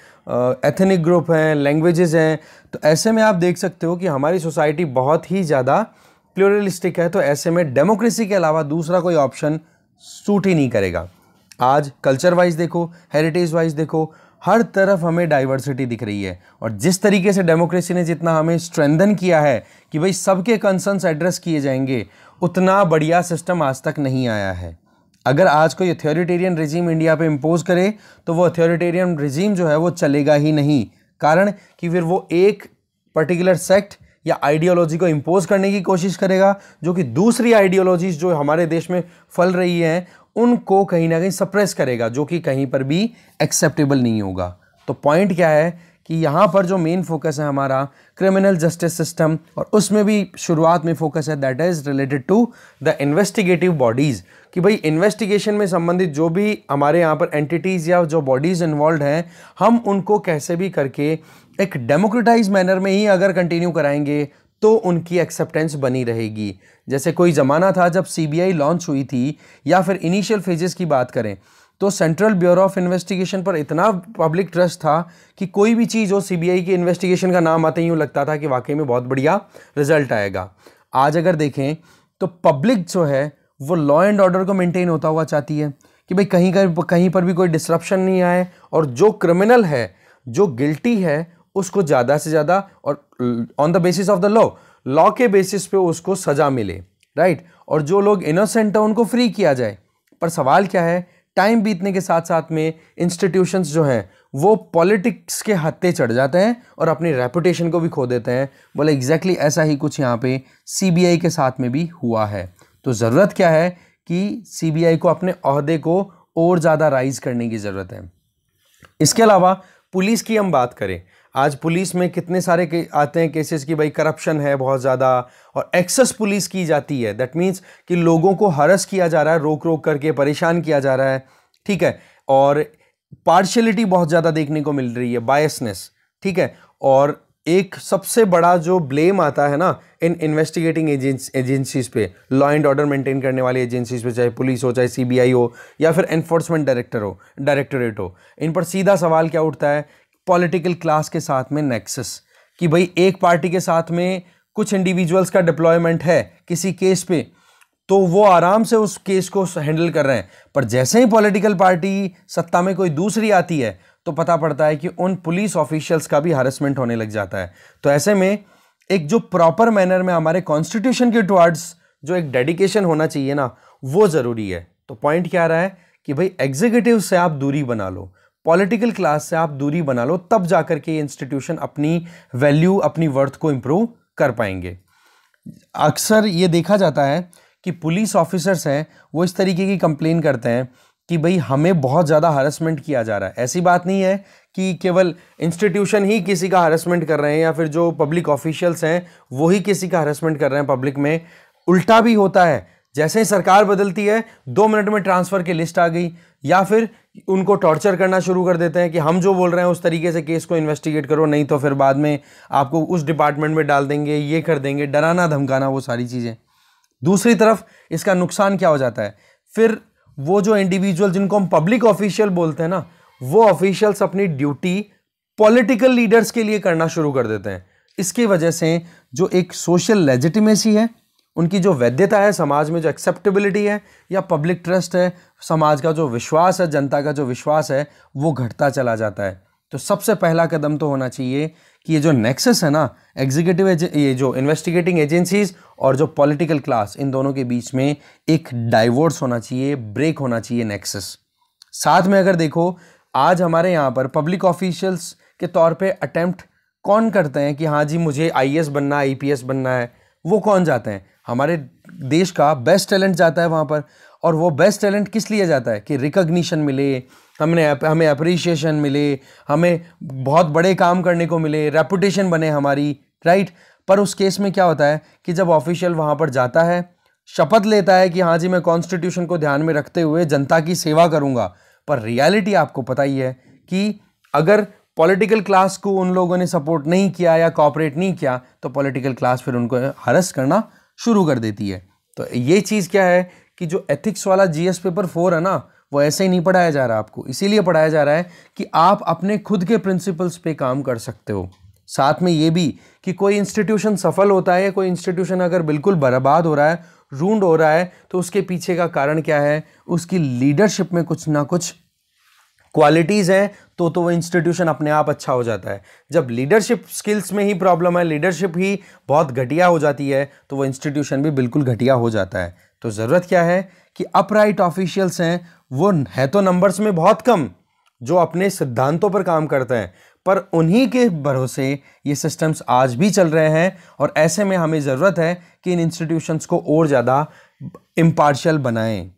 एथनिक ग्रुप हैं, लैंग्वेजेस हैं। तो ऐसे में आप देख सकते हो कि हमारी सोसाइटी बहुत ही ज़्यादा प्लूरलिस्टिक है। तो ऐसे में डेमोक्रेसी के अलावा दूसरा कोई ऑप्शन सूट ही नहीं करेगा। आज कल्चर वाइज देखो, हेरिटेज वाइज देखो, हर तरफ हमें डाइवर्सिटी दिख रही है। और जिस तरीके से डेमोक्रेसी ने जितना हमें स्ट्रेंथन किया है कि भाई सबके कंसर्न्स एड्रेस किए जाएंगे, उतना बढ़िया सिस्टम आज तक नहीं आया है। अगर आज कोई अथॉरिटेरियन रिजीम इंडिया पे इम्पोज करे तो वो अथॉरिटेरियन रिजीम जो है वो चलेगा ही नहीं। कारण कि फिर वो एक पर्टिकुलर सेक्ट या आइडियोलॉजी को इम्पोज करने की कोशिश करेगा, जो कि दूसरी आइडियोलॉजीज जो हमारे देश में फल रही हैं उनको कहीं ना कहीं सप्रेस करेगा, जो कि कहीं पर भी एक्सेप्टेबल नहीं होगा। तो पॉइंट क्या है कि यहाँ पर जो मेन फोकस है हमारा क्रिमिनल जस्टिस सिस्टम, और उसमें भी शुरुआत में फोकस है that is related to the investigative bodies, कि भाई इन्वेस्टिगेशन में संबंधित जो भी हमारे यहाँ पर एंटिटीज़ या जो बॉडीज़ इन्वॉल्व हैं, हम उनको कैसे भी करके एक डेमोक्रेटाइज मैनर में ही अगर कंटिन्यू कराएंगे तो उनकी एक्सेप्टेंस बनी रहेगी। जैसे कोई ज़माना था जब सीबीआई लॉन्च हुई थी, या फिर इनिशियल फेजेस की बात करें तो सेंट्रल ब्यूरो ऑफ इन्वेस्टिगेशन पर इतना पब्लिक ट्रस्ट था कि कोई भी चीज़ हो, सीबीआई की इन्वेस्टिगेशन का नाम आते ही यूँ लगता था कि वाकई में बहुत बढ़िया रिजल्ट आएगा। आज अगर देखें तो पब्लिक जो है वो लॉ एंड ऑर्डर को मेंटेन होता हुआ चाहती है कि भाई कहीं पर भी कोई डिसरप्शन नहीं आए, और जो क्रिमिनल है, जो गिल्टी है, उसको ज़्यादा से ज़्यादा और on the basis of the law के बेसिस पे उसको सज़ा मिले, राइट। और जो लोग इनोसेंट है उनको फ्री किया जाए। पर सवाल क्या है, टाइम बीतने के साथ साथ में इंस्टीट्यूशंस जो हैं वो पॉलिटिक्स के हत्थे चढ़ जाते हैं और अपनी रेपुटेशन को भी खो देते हैं। बोले एग्जैक्टली ऐसा ही कुछ यहाँ पे सीबीआई के साथ में भी हुआ है। तो ज़रूरत क्या है कि सीबीआई को अपने ओहदे को और ज़्यादा राइज करने की ज़रूरत है। इसके अलावा पुलिस की हम बात करें, आज पुलिस में कितने सारे आते हैं केसेस की भाई करप्शन है बहुत ज़्यादा, और एक्सेस पुलिस की जाती है। दैट मीन्स कि लोगों को हरस किया जा रहा है, रोक रोक करके परेशान किया जा रहा है, ठीक है। और पार्शियलिटी बहुत ज़्यादा देखने को मिल रही है, बायसनेस, ठीक है। और एक सबसे बड़ा जो ब्लेम आता है ना इन इन्वेस्टिगेटिंग एजेंसीज पे, लॉ एंड ऑर्डर मेंटेन करने वाली एजेंसीज पे, चाहे पुलिस हो, चाहे सीबीआई हो, या फिर एनफोर्समेंट डायरेक्टोरेट हो, इन पर सीधा सवाल क्या उठता है, पॉलिटिकल क्लास के साथ में नेक्सस, कि भाई एक पार्टी के साथ में कुछ इंडिविजुअल्स का डिप्लॉयमेंट है किसी केस पे, तो वो आराम से उस केस को हैंडल कर रहे हैं। पर जैसे ही पॉलिटिकल पार्टी सत्ता में कोई दूसरी आती है तो पता पड़ता है कि उन पुलिस ऑफिशियल्स का भी हरासमेंट होने लग जाता है। तो ऐसे में एक जो प्रॉपर मैनर में हमारे कॉन्स्टिट्यूशन के टुवर्ड्स जो एक डेडिकेशन होना चाहिए ना, वो ज़रूरी है। तो पॉइंट क्या आ रहा है कि भाई एग्जीक्यूटिव से आप दूरी बना लो, पॉलिटिकल क्लास से आप दूरी बना लो, तब जाकर के ये इंस्टीट्यूशन अपनी वैल्यू, अपनी वर्थ को इंप्रूव कर पाएंगे। अक्सर ये देखा जाता है कि पुलिस ऑफिसर्स हैं वो इस तरीके की कंप्लेन करते हैं कि भाई हमें बहुत ज़्यादा हरासमेंट किया जा रहा है। ऐसी बात नहीं है कि केवल इंस्टीट्यूशन ही किसी का हरासमेंट कर रहे हैं या फिर जो पब्लिक ऑफिशियल्स हैं वो ही किसी का हरासमेंट कर रहे हैं पब्लिक में। उल्टा भी होता है, जैसे ही सरकार बदलती है 2 मिनट में ट्रांसफ़र की लिस्ट आ गई, या फिर उनको टॉर्चर करना शुरू कर देते हैं कि हम जो बोल रहे हैं उस तरीके से केस को इन्वेस्टिगेट करो, नहीं तो फिर बाद में आपको उस डिपार्टमेंट में डाल देंगे, ये कर देंगे, डराना धमकाना, वो सारी चीज़ें। दूसरी तरफ इसका नुकसान क्या हो जाता है, फिर वो जो इंडिविजुअल जिनको हम पब्लिक ऑफिशियल बोलते हैं ना, वो ऑफिशियल्स अपनी ड्यूटी पॉलिटिकल लीडर्स के लिए करना शुरू कर देते हैं। इसकी वजह से जो एक सोशल लेजिटिमेसी है, उनकी जो वैधता है समाज में, जो एक्सेप्टेबिलिटी है या पब्लिक ट्रस्ट है, समाज का जो विश्वास है, जनता का जो विश्वास है, वो घटता चला जाता है। तो सबसे पहला कदम तो होना चाहिए कि ये जो नेक्सस है ना, एग्जीक्यूटिव ये जो इन्वेस्टिगेटिंग एजेंसीज और जो पॉलिटिकल क्लास, इन दोनों के बीच में एक डाइवोर्स होना चाहिए, ब्रेक होना चाहिए नेक्सस। साथ में अगर देखो आज हमारे यहाँ पर पब्लिक ऑफिशियल्स के तौर पे अटेम्प्ट कौन करते हैं कि हाँ जी मुझे आईएएस बनना है, आईपीएस बनना है, वो कौन जाते हैं? हमारे देश का बेस्ट टैलेंट जाता है वहाँ पर। और वो बेस्ट टैलेंट किस लिए जाता है कि रिकॉग्निशन मिले, हमें अप्रिसिएशन मिले, हमें बहुत बड़े काम करने को मिले, रेपुटेशन बने हमारी, राइट। पर उस केस में क्या होता है कि जब ऑफिशियल वहाँ पर जाता है, शपथ लेता है कि हाँ जी मैं कॉन्स्टिट्यूशन को ध्यान में रखते हुए जनता की सेवा करूँगा, पर रियलिटी आपको पता ही है कि अगर पॉलिटिकल क्लास को उन लोगों ने सपोर्ट नहीं किया या कोऑपरेट नहीं किया तो पॉलिटिकल क्लास फिर उनको हरस करना शुरू कर देती है। तो ये चीज़ क्या है कि जो एथिक्स वाला जीएस पेपर 4 है ना, वो ऐसे ही नहीं पढ़ाया जा रहा आपको, इसीलिए पढ़ाया जा रहा है कि आप अपने खुद के प्रिंसिपल्स पे काम कर सकते हो। साथ में ये भी कि कोई इंस्टीट्यूशन सफल होता है, कोई इंस्टीट्यूशन अगर बिल्कुल बर्बाद हो रहा है, रूंड हो रहा है, तो उसके पीछे का कारण क्या है, उसकी लीडरशिप में कुछ ना कुछ क्वालिटीज़ हैं, तो वो इंस्टीट्यूशन अपने आप अच्छा हो जाता है। जब लीडरशिप स्किल्स में ही प्रॉब्लम है, लीडरशिप ही बहुत घटिया हो जाती है, तो वो इंस्टीट्यूशन भी बिल्कुल घटिया हो जाता है। तो ज़रूरत क्या है कि अपराइट ऑफिशियल्स हैं, वो है तो नंबर्स में बहुत कम, जो अपने सिद्धांतों पर काम करते हैं, पर उन्हीं के भरोसे ये सिस्टम्स आज भी चल रहे हैं। और ऐसे में हमें ज़रूरत है कि इन इंस्टीट्यूशंस को और ज़्यादा इम्पार्शियल बनाएं।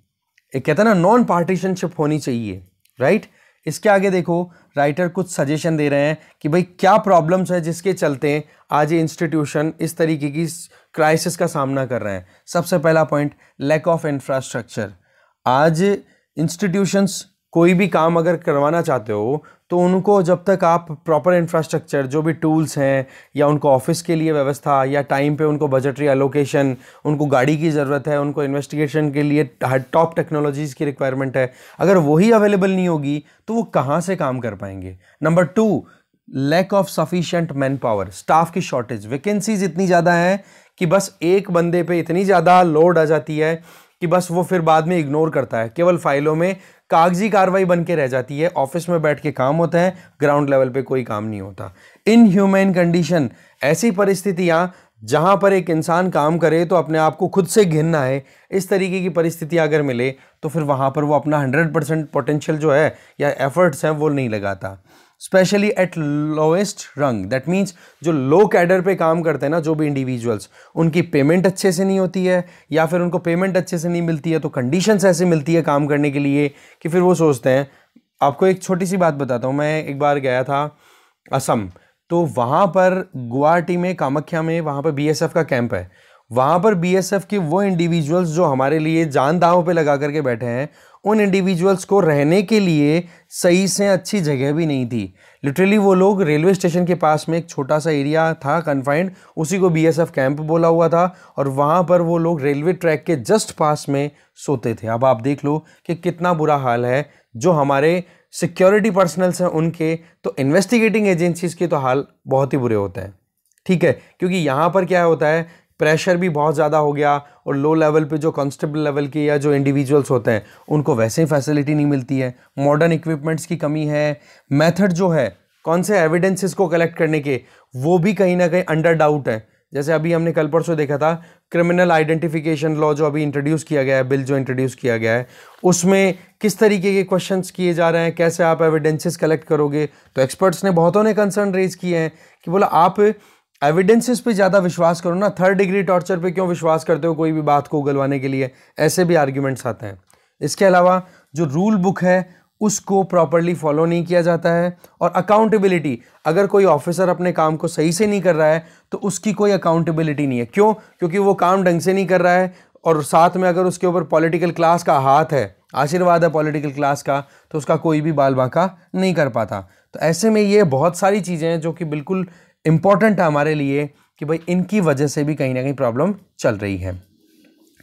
एक कहते हैं ना, नॉन पार्टीशनशिप होनी चाहिए, राइट। इसके आगे देखो, राइटर कुछ सजेशन दे रहे हैं कि भाई क्या प्रॉब्लम्स है जिसके चलते आज ये इंस्टीट्यूशन इस तरीके की क्राइसिस का सामना कर रहे हैं। सबसे पहला पॉइंट, लैक ऑफ इंफ्रास्ट्रक्चर। आज इंस्टीट्यूशंस कोई भी काम अगर करवाना चाहते हो तो उनको जब तक आप प्रॉपर इंफ्रास्ट्रक्चर, जो भी टूल्स हैं या उनको ऑफिस के लिए व्यवस्था या टाइम पे उनको बजटरी एलोकेशन, उनको गाड़ी की ज़रूरत है, उनको इन्वेस्टिगेशन के लिए टॉप टेक्नोलॉजीज़ की रिक्वायरमेंट है, अगर वही अवेलेबल नहीं होगी तो वो कहाँ से काम कर पाएंगे। Number 2, lack of sufficient manpower, staff की शॉर्टेज। वैकेंसीज इतनी ज़्यादा है कि बस एक बंदे पे इतनी ज़्यादा लोड आ जाती है कि बस वो फिर बाद में इग्नोर करता है, केवल फाइलों में कागजी कार्रवाई बन के रह जाती है। ऑफिस में बैठ के काम होता है, ग्राउंड लेवल पे कोई काम नहीं होता। इनह्यूमन कंडीशन, ऐसी परिस्थितियां जहां पर एक इंसान काम करे तो अपने आप को खुद से घिनना है, इस तरीके की परिस्थितियां अगर मिले तो फिर वहां पर वो अपना 100% पोटेंशियल जो है या एफर्ट्स हैं वो नहीं लगाता। स्पेशली एट लोएस्ट रंग, दैट मीन्स जो लो कैडर पे काम करते हैं ना, जो भी इंडिविजुअल्स, उनकी पेमेंट अच्छे से नहीं होती है या फिर उनको पेमेंट अच्छे से नहीं मिलती है, तो कंडीशंस ऐसी मिलती है काम करने के लिए कि फिर वो सोचते हैं। आपको एक छोटी सी बात बताता हूँ, मैं एक बार गया था असम, तो वहाँ पर गुवाहाटी में कामाख्या में वहाँ पर BSF का कैंप है। वहाँ पर BSF के वो इंडिविजुअल्स जो हमारे लिए जान दांव पे लगा करके बैठे हैं, उन इंडिविजुअल्स को रहने के लिए सही से अच्छी जगह भी नहीं थी। लिटरली वो लोग रेलवे स्टेशन के पास में एक छोटा सा एरिया था कन्फाइंड, उसी को BSF कैंप बोला हुआ था, और वहाँ पर वो लोग रेलवे ट्रैक के जस्ट पास में सोते थे। अब आप देख लो कि कितना बुरा हाल है। जो हमारे सिक्योरिटी पर्सनल्स हैं उनके, तो इन्वेस्टिगेटिंग एजेंसीज के तो हाल बहुत ही बुरे होते हैं, ठीक है। क्योंकि यहाँ पर क्या होता है, प्रेशर भी बहुत ज़्यादा हो गया, और लो लेवल पे जो कांस्टेबल लेवल के या जो इंडिविजुअल्स होते हैं उनको वैसे ही फैसिलिटी नहीं मिलती है, मॉडर्न इक्विपमेंट्स की कमी है, मेथड जो है कौन से एविडेंसेस को कलेक्ट करने के, वो भी कहीं ना कहीं अंडर डाउट है। जैसे अभी हमने कल परसों देखा था क्रिमिनल आइडेंटिफिकेशन लॉ जो अभी इंट्रोड्यूस किया गया है, बिल जो इंट्रोड्यूस किया गया है, उसमें किस तरीके के क्वेश्चंस किए जा रहे हैं, कैसे आप एविडेंसेस कलेक्ट करोगे। तो एक्सपर्ट्स ने, बहुतों ने कंसर्न रेज किए हैं कि बोला आप एविडेंसेस पे ज़्यादा विश्वास करो ना, 3rd डिग्री टॉर्चर पे क्यों विश्वास करते हो कोई भी बात को उगलवाने के लिए, ऐसे भी आर्ग्यूमेंट्स आते हैं। इसके अलावा जो रूल बुक है उसको प्रॉपरली फॉलो नहीं किया जाता है, और अकाउंटेबिलिटी, अगर कोई ऑफिसर अपने काम को सही से नहीं कर रहा है तो उसकी कोई अकाउंटेबिलिटी नहीं है। क्यों? क्योंकि वो काम ढंग से नहीं कर रहा है, और साथ में अगर उसके ऊपर पॉलिटिकल क्लास का हाथ है, आशीर्वाद है पॉलिटिकल क्लास का, तो उसका कोई भी बाल बांका नहीं कर पाता। तो ऐसे में ये बहुत सारी चीज़ें हैं जो कि बिल्कुल इंपॉर्टेंट है हमारे लिए कि भाई इनकी वजह से भी कहीं ना कहीं प्रॉब्लम चल रही है।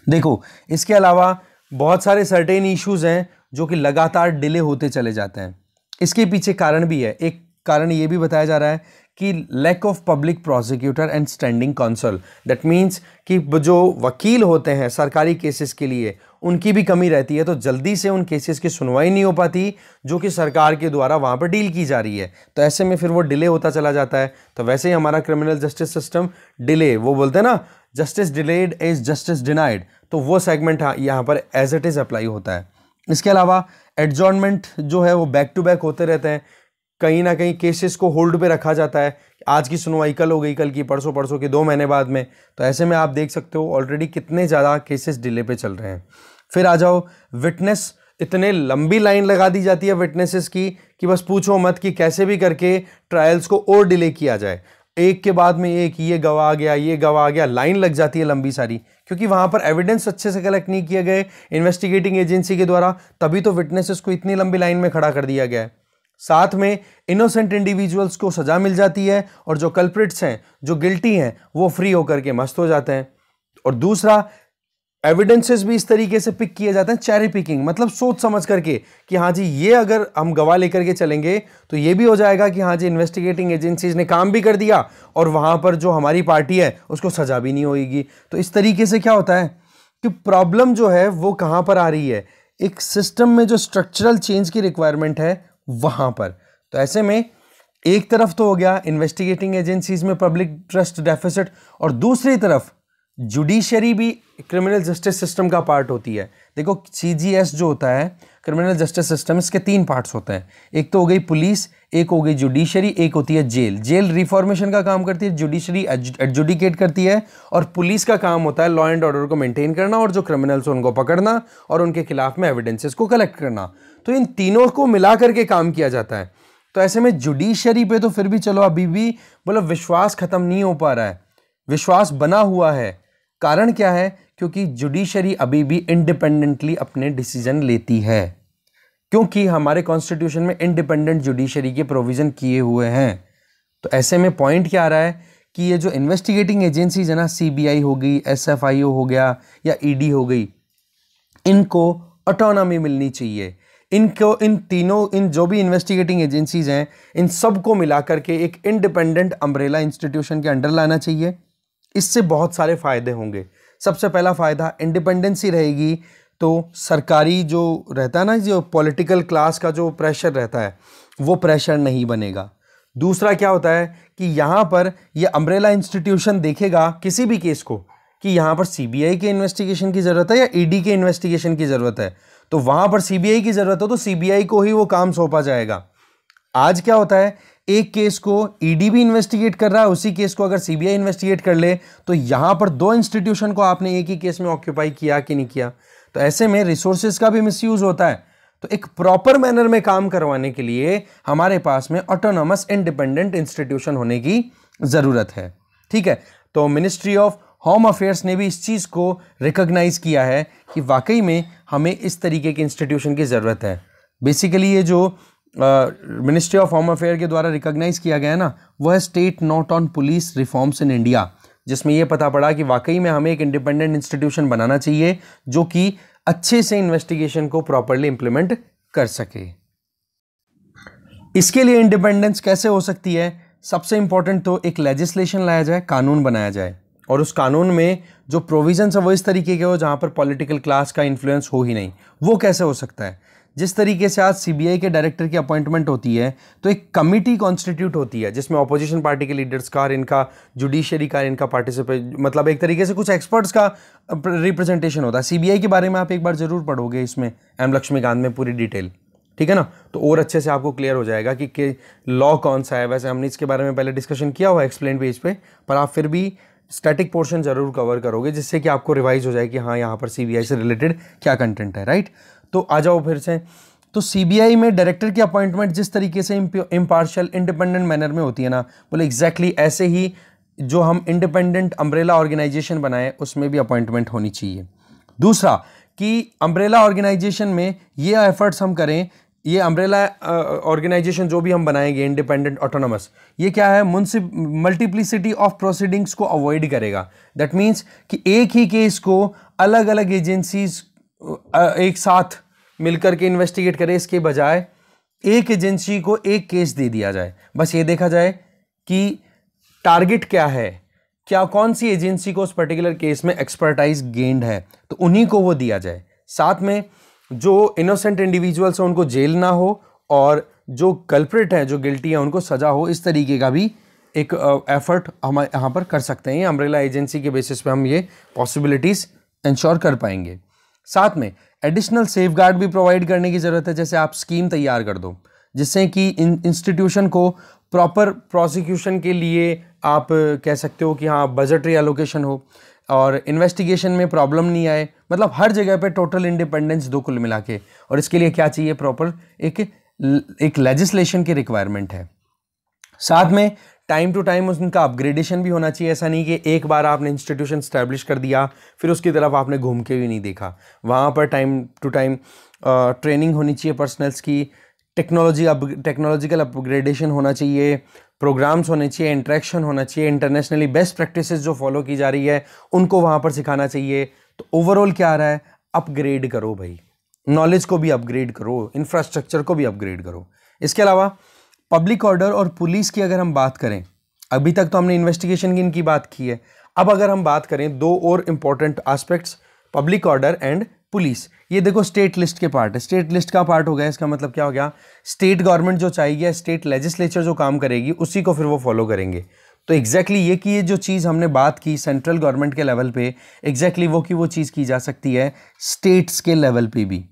देखो, इसके अलावा बहुत सारे सर्टेन इश्यूज हैं जो कि लगातार डिले होते चले जाते हैं। इसके पीछे कारण भी है। एक कारण ये भी बताया जा रहा है कि lack of public prosecutor and standing counsel, that means कि जो वकील होते हैं सरकारी केसेस के लिए, उनकी भी कमी रहती है, तो जल्दी से उन केसेस की सुनवाई नहीं हो पाती जो कि सरकार के द्वारा वहाँ पर डील की जा रही है। तो ऐसे में फिर वो डिले होता चला जाता है। तो वैसे ही हमारा क्रिमिनल जस्टिस सिस्टम डिले, वो बोलते हैं ना, justice delayed is justice denied, तो वो सेगमेंट यहाँ पर एज इट इज़ अप्लाई होता है। इसके अलावा एडजॉर्नमेंट जो है वो बैक टू बैक होते रहते हैं, कहीं ना कहीं केसेस को होल्ड पे रखा जाता है, आज की सुनवाई कल हो गई, कल की परसों, परसों की 2 महीने बाद में। तो ऐसे में आप देख सकते हो ऑलरेडी कितने ज़्यादा केसेस डिले पे चल रहे हैं। फिर आ जाओ विटनेस, इतने लंबी लाइन लगा दी जाती है विटनेसेस की कि बस पूछो मत कि कैसे भी करके ट्रायल्स को और डिले किया जाए, एक के बाद में एक, ये गवाह आ गया, ये गवाह आ गया, लाइन लग जाती है लंबी सारी, क्योंकि वहां पर एविडेंस अच्छे से कलेक्ट नहीं किए गए इन्वेस्टिगेटिंग एजेंसी के द्वारा, तभी तो विटनेसेस को इतनी लंबी लाइन में खड़ा कर दिया गया है। साथ में इनोसेंट इंडिविजुअल्स को सजा मिल जाती है, और जो कल्प्रिट्स हैं, जो गिल्टी हैं, वो फ्री होकर के मस्त हो जाते हैं। और दूसरा, एविडेंसेस भी इस तरीके से पिक किए जाते हैं, चेरी पिकिंग, मतलब सोच समझ करके कि हाँ जी ये अगर हम गवाह लेकर के चलेंगे तो ये भी हो जाएगा कि हाँ जी इन्वेस्टिगेटिंग एजेंसीज ने काम भी कर दिया, और वहां पर जो हमारी पार्टी है उसको सजा भी नहीं होगी। तो इस तरीके से क्या होता है कि प्रॉब्लम जो है वो कहां पर आ रही है, एक सिस्टम में जो स्ट्रक्चरल चेंज की रिक्वायरमेंट है वहां पर। तो ऐसे में एक तरफ तो हो गया इन्वेस्टिगेटिंग एजेंसीज में पब्लिक ट्रस्ट डेफिसिट, और दूसरी तरफ जुडिशरी भी क्रिमिनल जस्टिस सिस्टम का पार्ट होती है। देखो CGS जो होता है क्रिमिनल जस्टिस सिस्टम, इसके 3 पार्ट्स होते हैं। एक तो हो गई पुलिस, एक हो गई जुडिशरी, एक होती है जेल। जेल रिफॉर्मेशन का काम करती है, जुडिशरी एडजुडिकेट करती है, और पुलिस का काम होता है लॉ एंड ऑर्डर को मेंटेन करना और जो क्रिमिनल्स उनको पकड़ना और उनके खिलाफ में एविडेंसेस को कलेक्ट करना। तो इन तीनों को मिला करके काम किया जाता है। तो ऐसे में जुडिशरी पे तो फिर भी चलो अभी भी मतलब विश्वास खत्म नहीं हो पा रहा है, विश्वास बना हुआ है। कारण क्या है? क्योंकि जुडिशरी अभी भी इंडिपेंडेंटली अपने डिसीजन लेती है, क्योंकि हमारे कॉन्स्टिट्यूशन में इंडिपेंडेंट जुडिशरी के प्रोविजन किए हुए हैं। तो ऐसे में पॉइंट क्या आ रहा है कि ये जो इन्वेस्टिगेटिंग एजेंसीज है ना, CBI हो गई, SFIO हो गया या ED हो गई, इनको ऑटोनॉमी मिलनी चाहिए। इनको इन जो भी इन्वेस्टिगेटिंग एजेंसीज हैं, इन सबको मिलाकर के एक इंडिपेंडेंट अम्ब्रेला इंस्टीट्यूशन के अंडर लाना चाहिए। इससे बहुत सारे फायदे होंगे। सबसे पहला फायदा, इंडिपेंडेंसी रहेगी तो सरकारी जो रहता है ना, जो पॉलिटिकल क्लास का जो प्रेशर रहता है वो प्रेशर नहीं बनेगा। दूसरा क्या होता है कि यहाँ पर ये अम्ब्रेला इंस्टीट्यूशन देखेगा किसी भी केस को कि यहाँ पर CBI के इन्वेस्टिगेशन की ज़रूरत है या ED के इन्वेस्टिगेशन की ज़रूरत है, तो वहाँ पर CBI की ज़रूरत हो तो CBI को ही वो काम सौंपा जाएगा। आज क्या होता है, एक केस को ED भी इन्वेस्टिगेट कर रहा है, उसी केस को अगर CBI इन्वेस्टिगेट कर ले तो यहाँ पर 2 इंस्टीट्यूशन को आपने एक ही केस में ऑक्यूपाई किया कि नहीं किया। तो ऐसे में रिसोर्सेज का भी मिसयूज होता है। तो एक प्रॉपर मैनर में काम करवाने के लिए हमारे पास में ऑटोनॉमस इंडिपेंडेंट इंस्टीट्यूशन होने की ज़रूरत है। ठीक है, तो मिनिस्ट्री ऑफ होम अफेयर्स ने भी इस चीज़ को रिकॉग्नाइज किया है कि वाकई में हमें इस तरीके के इंस्टीट्यूशन की ज़रूरत है। बेसिकली ये जो मिनिस्ट्री ऑफ होम अफेयर के द्वारा रिकॉग्नाइज किया गया है ना, वो है state note on police reforms in India, जिसमें ये पता पड़ा कि वाकई में हमें एक इंडिपेंडेंट इंस्टीट्यूशन बनाना चाहिए जो कि अच्छे से इन्वेस्टिगेशन को प्रॉपरली इंप्लीमेंट कर सके। इसके लिए इंडिपेंडेंस कैसे हो सकती है? सबसे इंपॉर्टेंट तो एक लेजिस्लेशन लाया जाए, कानून बनाया जाए, और उस कानून में जो प्रोविजंस है वो इस तरीके के हो जहाँ पर पॉलिटिकल क्लास का इन्फ्लुएंस हो ही नहीं। वो कैसे हो सकता है? जिस तरीके से आज CBI के डायरेक्टर की अपॉइंटमेंट होती है तो एक कमिटी कॉन्स्टिट्यूट होती है जिसमें ऑपोजिशन पार्टी के लीडर्स का और इनका जुडिशरी का इनका पार्टिसिपेट, मतलब एक तरीके से कुछ एक्सपर्ट्स का रिप्रेजेंटेशन होता है। CBI के बारे में आप एक बार जरूर पढ़ोगे इसमें M लक्ष्मीकांत में पूरी डिटेल, ठीक है ना, तो और अच्छे से आपको क्लियर हो जाएगा कि लॉ कौन सा है। वैसे हमने इसके बारे में पहले डिस्कशन किया हुआ है एक्सप्लेन पेज पे, पर आप फिर भी स्टैटिक पोर्शन जरूर कवर करोगे जिससे कि आपको रिवाइज हो जाए कि हाँ यहाँ पर CBI से रिलेटेड क्या कंटेंट है, राइट। तो आ जाओ फिर से, तो CBI में डायरेक्टर की अपॉइंटमेंट जिस तरीके से इम्पार्शियल इंडिपेंडेंट मैनर में होती है ना, बोले एग्जैक्टली ऐसे ही जो हम इंडिपेंडेंट अम्ब्रेला ऑर्गेनाइजेशन बनाए उसमें भी अपॉइंटमेंट होनी चाहिए। दूसरा कि अम्ब्रेला ऑर्गेनाइजेशन में ये एफर्ट्स हम करें, ये अम्ब्रेला ऑर्गेनाइजेशन जो भी हम बनाएंगे इंडिपेंडेंट ऑटोनोमस, ये क्या है, मल्टीप्लिसिटी ऑफ प्रोसीडिंग्स को अवॉइड करेगा। दैट मीन्स कि एक ही केस को अलग अलग एजेंसीज एक साथ मिलकर के इन्वेस्टिगेट करें, इसके बजाय एक एजेंसी को एक केस दे दिया जाए। बस ये देखा जाए कि टारगेट क्या है, क्या कौन सी एजेंसी को उस पर्टिकुलर केस में एक्सपर्टाइज गेन्ड है, तो उन्हीं को वो दिया जाए। साथ में जो इनोसेंट इंडिविजुअल्स हैं उनको जेल ना हो और जो कल्प्रिट है, जो गिल्टी है, उनको सजा हो। इस तरीके का भी एक एफर्ट हम यहाँ पर कर सकते हैं। अम्ब्रेला एजेंसी के बेसिस पे हम ये पॉसिबिलिटीज इंश्योर कर पाएंगे। साथ में एडिशनल सेफगार्ड भी प्रोवाइड करने की ज़रूरत है। जैसे आप स्कीम तैयार कर दो जिससे कि इंस्टीट्यूशन को प्रॉपर प्रोसिक्यूशन के लिए आप कह सकते हो कि हाँ बजटरी एलोकेशन हो और इन्वेस्टिगेशन में प्रॉब्लम नहीं आए, मतलब हर जगह पे टोटल इंडिपेंडेंस दो कुल मिला के। और इसके लिए क्या चाहिए, प्रॉपर एक लेजिस्लेशन की रिक्वायरमेंट है। साथ में टाइम टू टाइम उनका अपग्रेडेशन भी होना चाहिए। ऐसा नहीं कि एक बार आपने इंस्टीट्यूशन स्टैब्लिश कर दिया फिर उसकी तरफ आपने घूम के भी नहीं देखा। वहाँ पर टाइम टू टाइम ट्रेनिंग होनी चाहिए पर्सनल्स की, टेक्नोलॉजिकल अपग्रेडेशन होना चाहिए, प्रोग्राम्स होने चाहिए, इंटरेक्शन होना चाहिए, इंटरनेशनली बेस्ट प्रैक्टिसेस जो फॉलो की जा रही है उनको वहाँ पर सिखाना चाहिए। तो ओवरऑल क्या आ रहा है, अपग्रेड करो भाई, नॉलेज को भी अपग्रेड करो, इंफ्रास्ट्रक्चर को भी अपग्रेड करो। इसके अलावा पब्लिक ऑर्डर और पुलिस की अगर हम बात करें, अभी तक तो हमने इन्वेस्टिगेशन की इनकी बात की है, अब अगर हम बात करें दो और important aspects, public order and police. ये देखो स्टेट लिस्ट के पार्ट है, स्टेट लिस्ट का पार्ट हो गया। इसका मतलब क्या हो गया, स्टेट गवर्नमेंट जो चाहेगी, स्टेट लेजिस्लेचर जो काम करेगी उसी को फिर वो फॉलो करेंगे। तो एग्जैक्टली ये कि ये जो चीज़ हमने बात की सेंट्रल गवर्नमेंट के लेवल पे, एग्जैक्टली वो कि वो चीज़ की जा सकती है स्टेट्स के लेवल पे भी,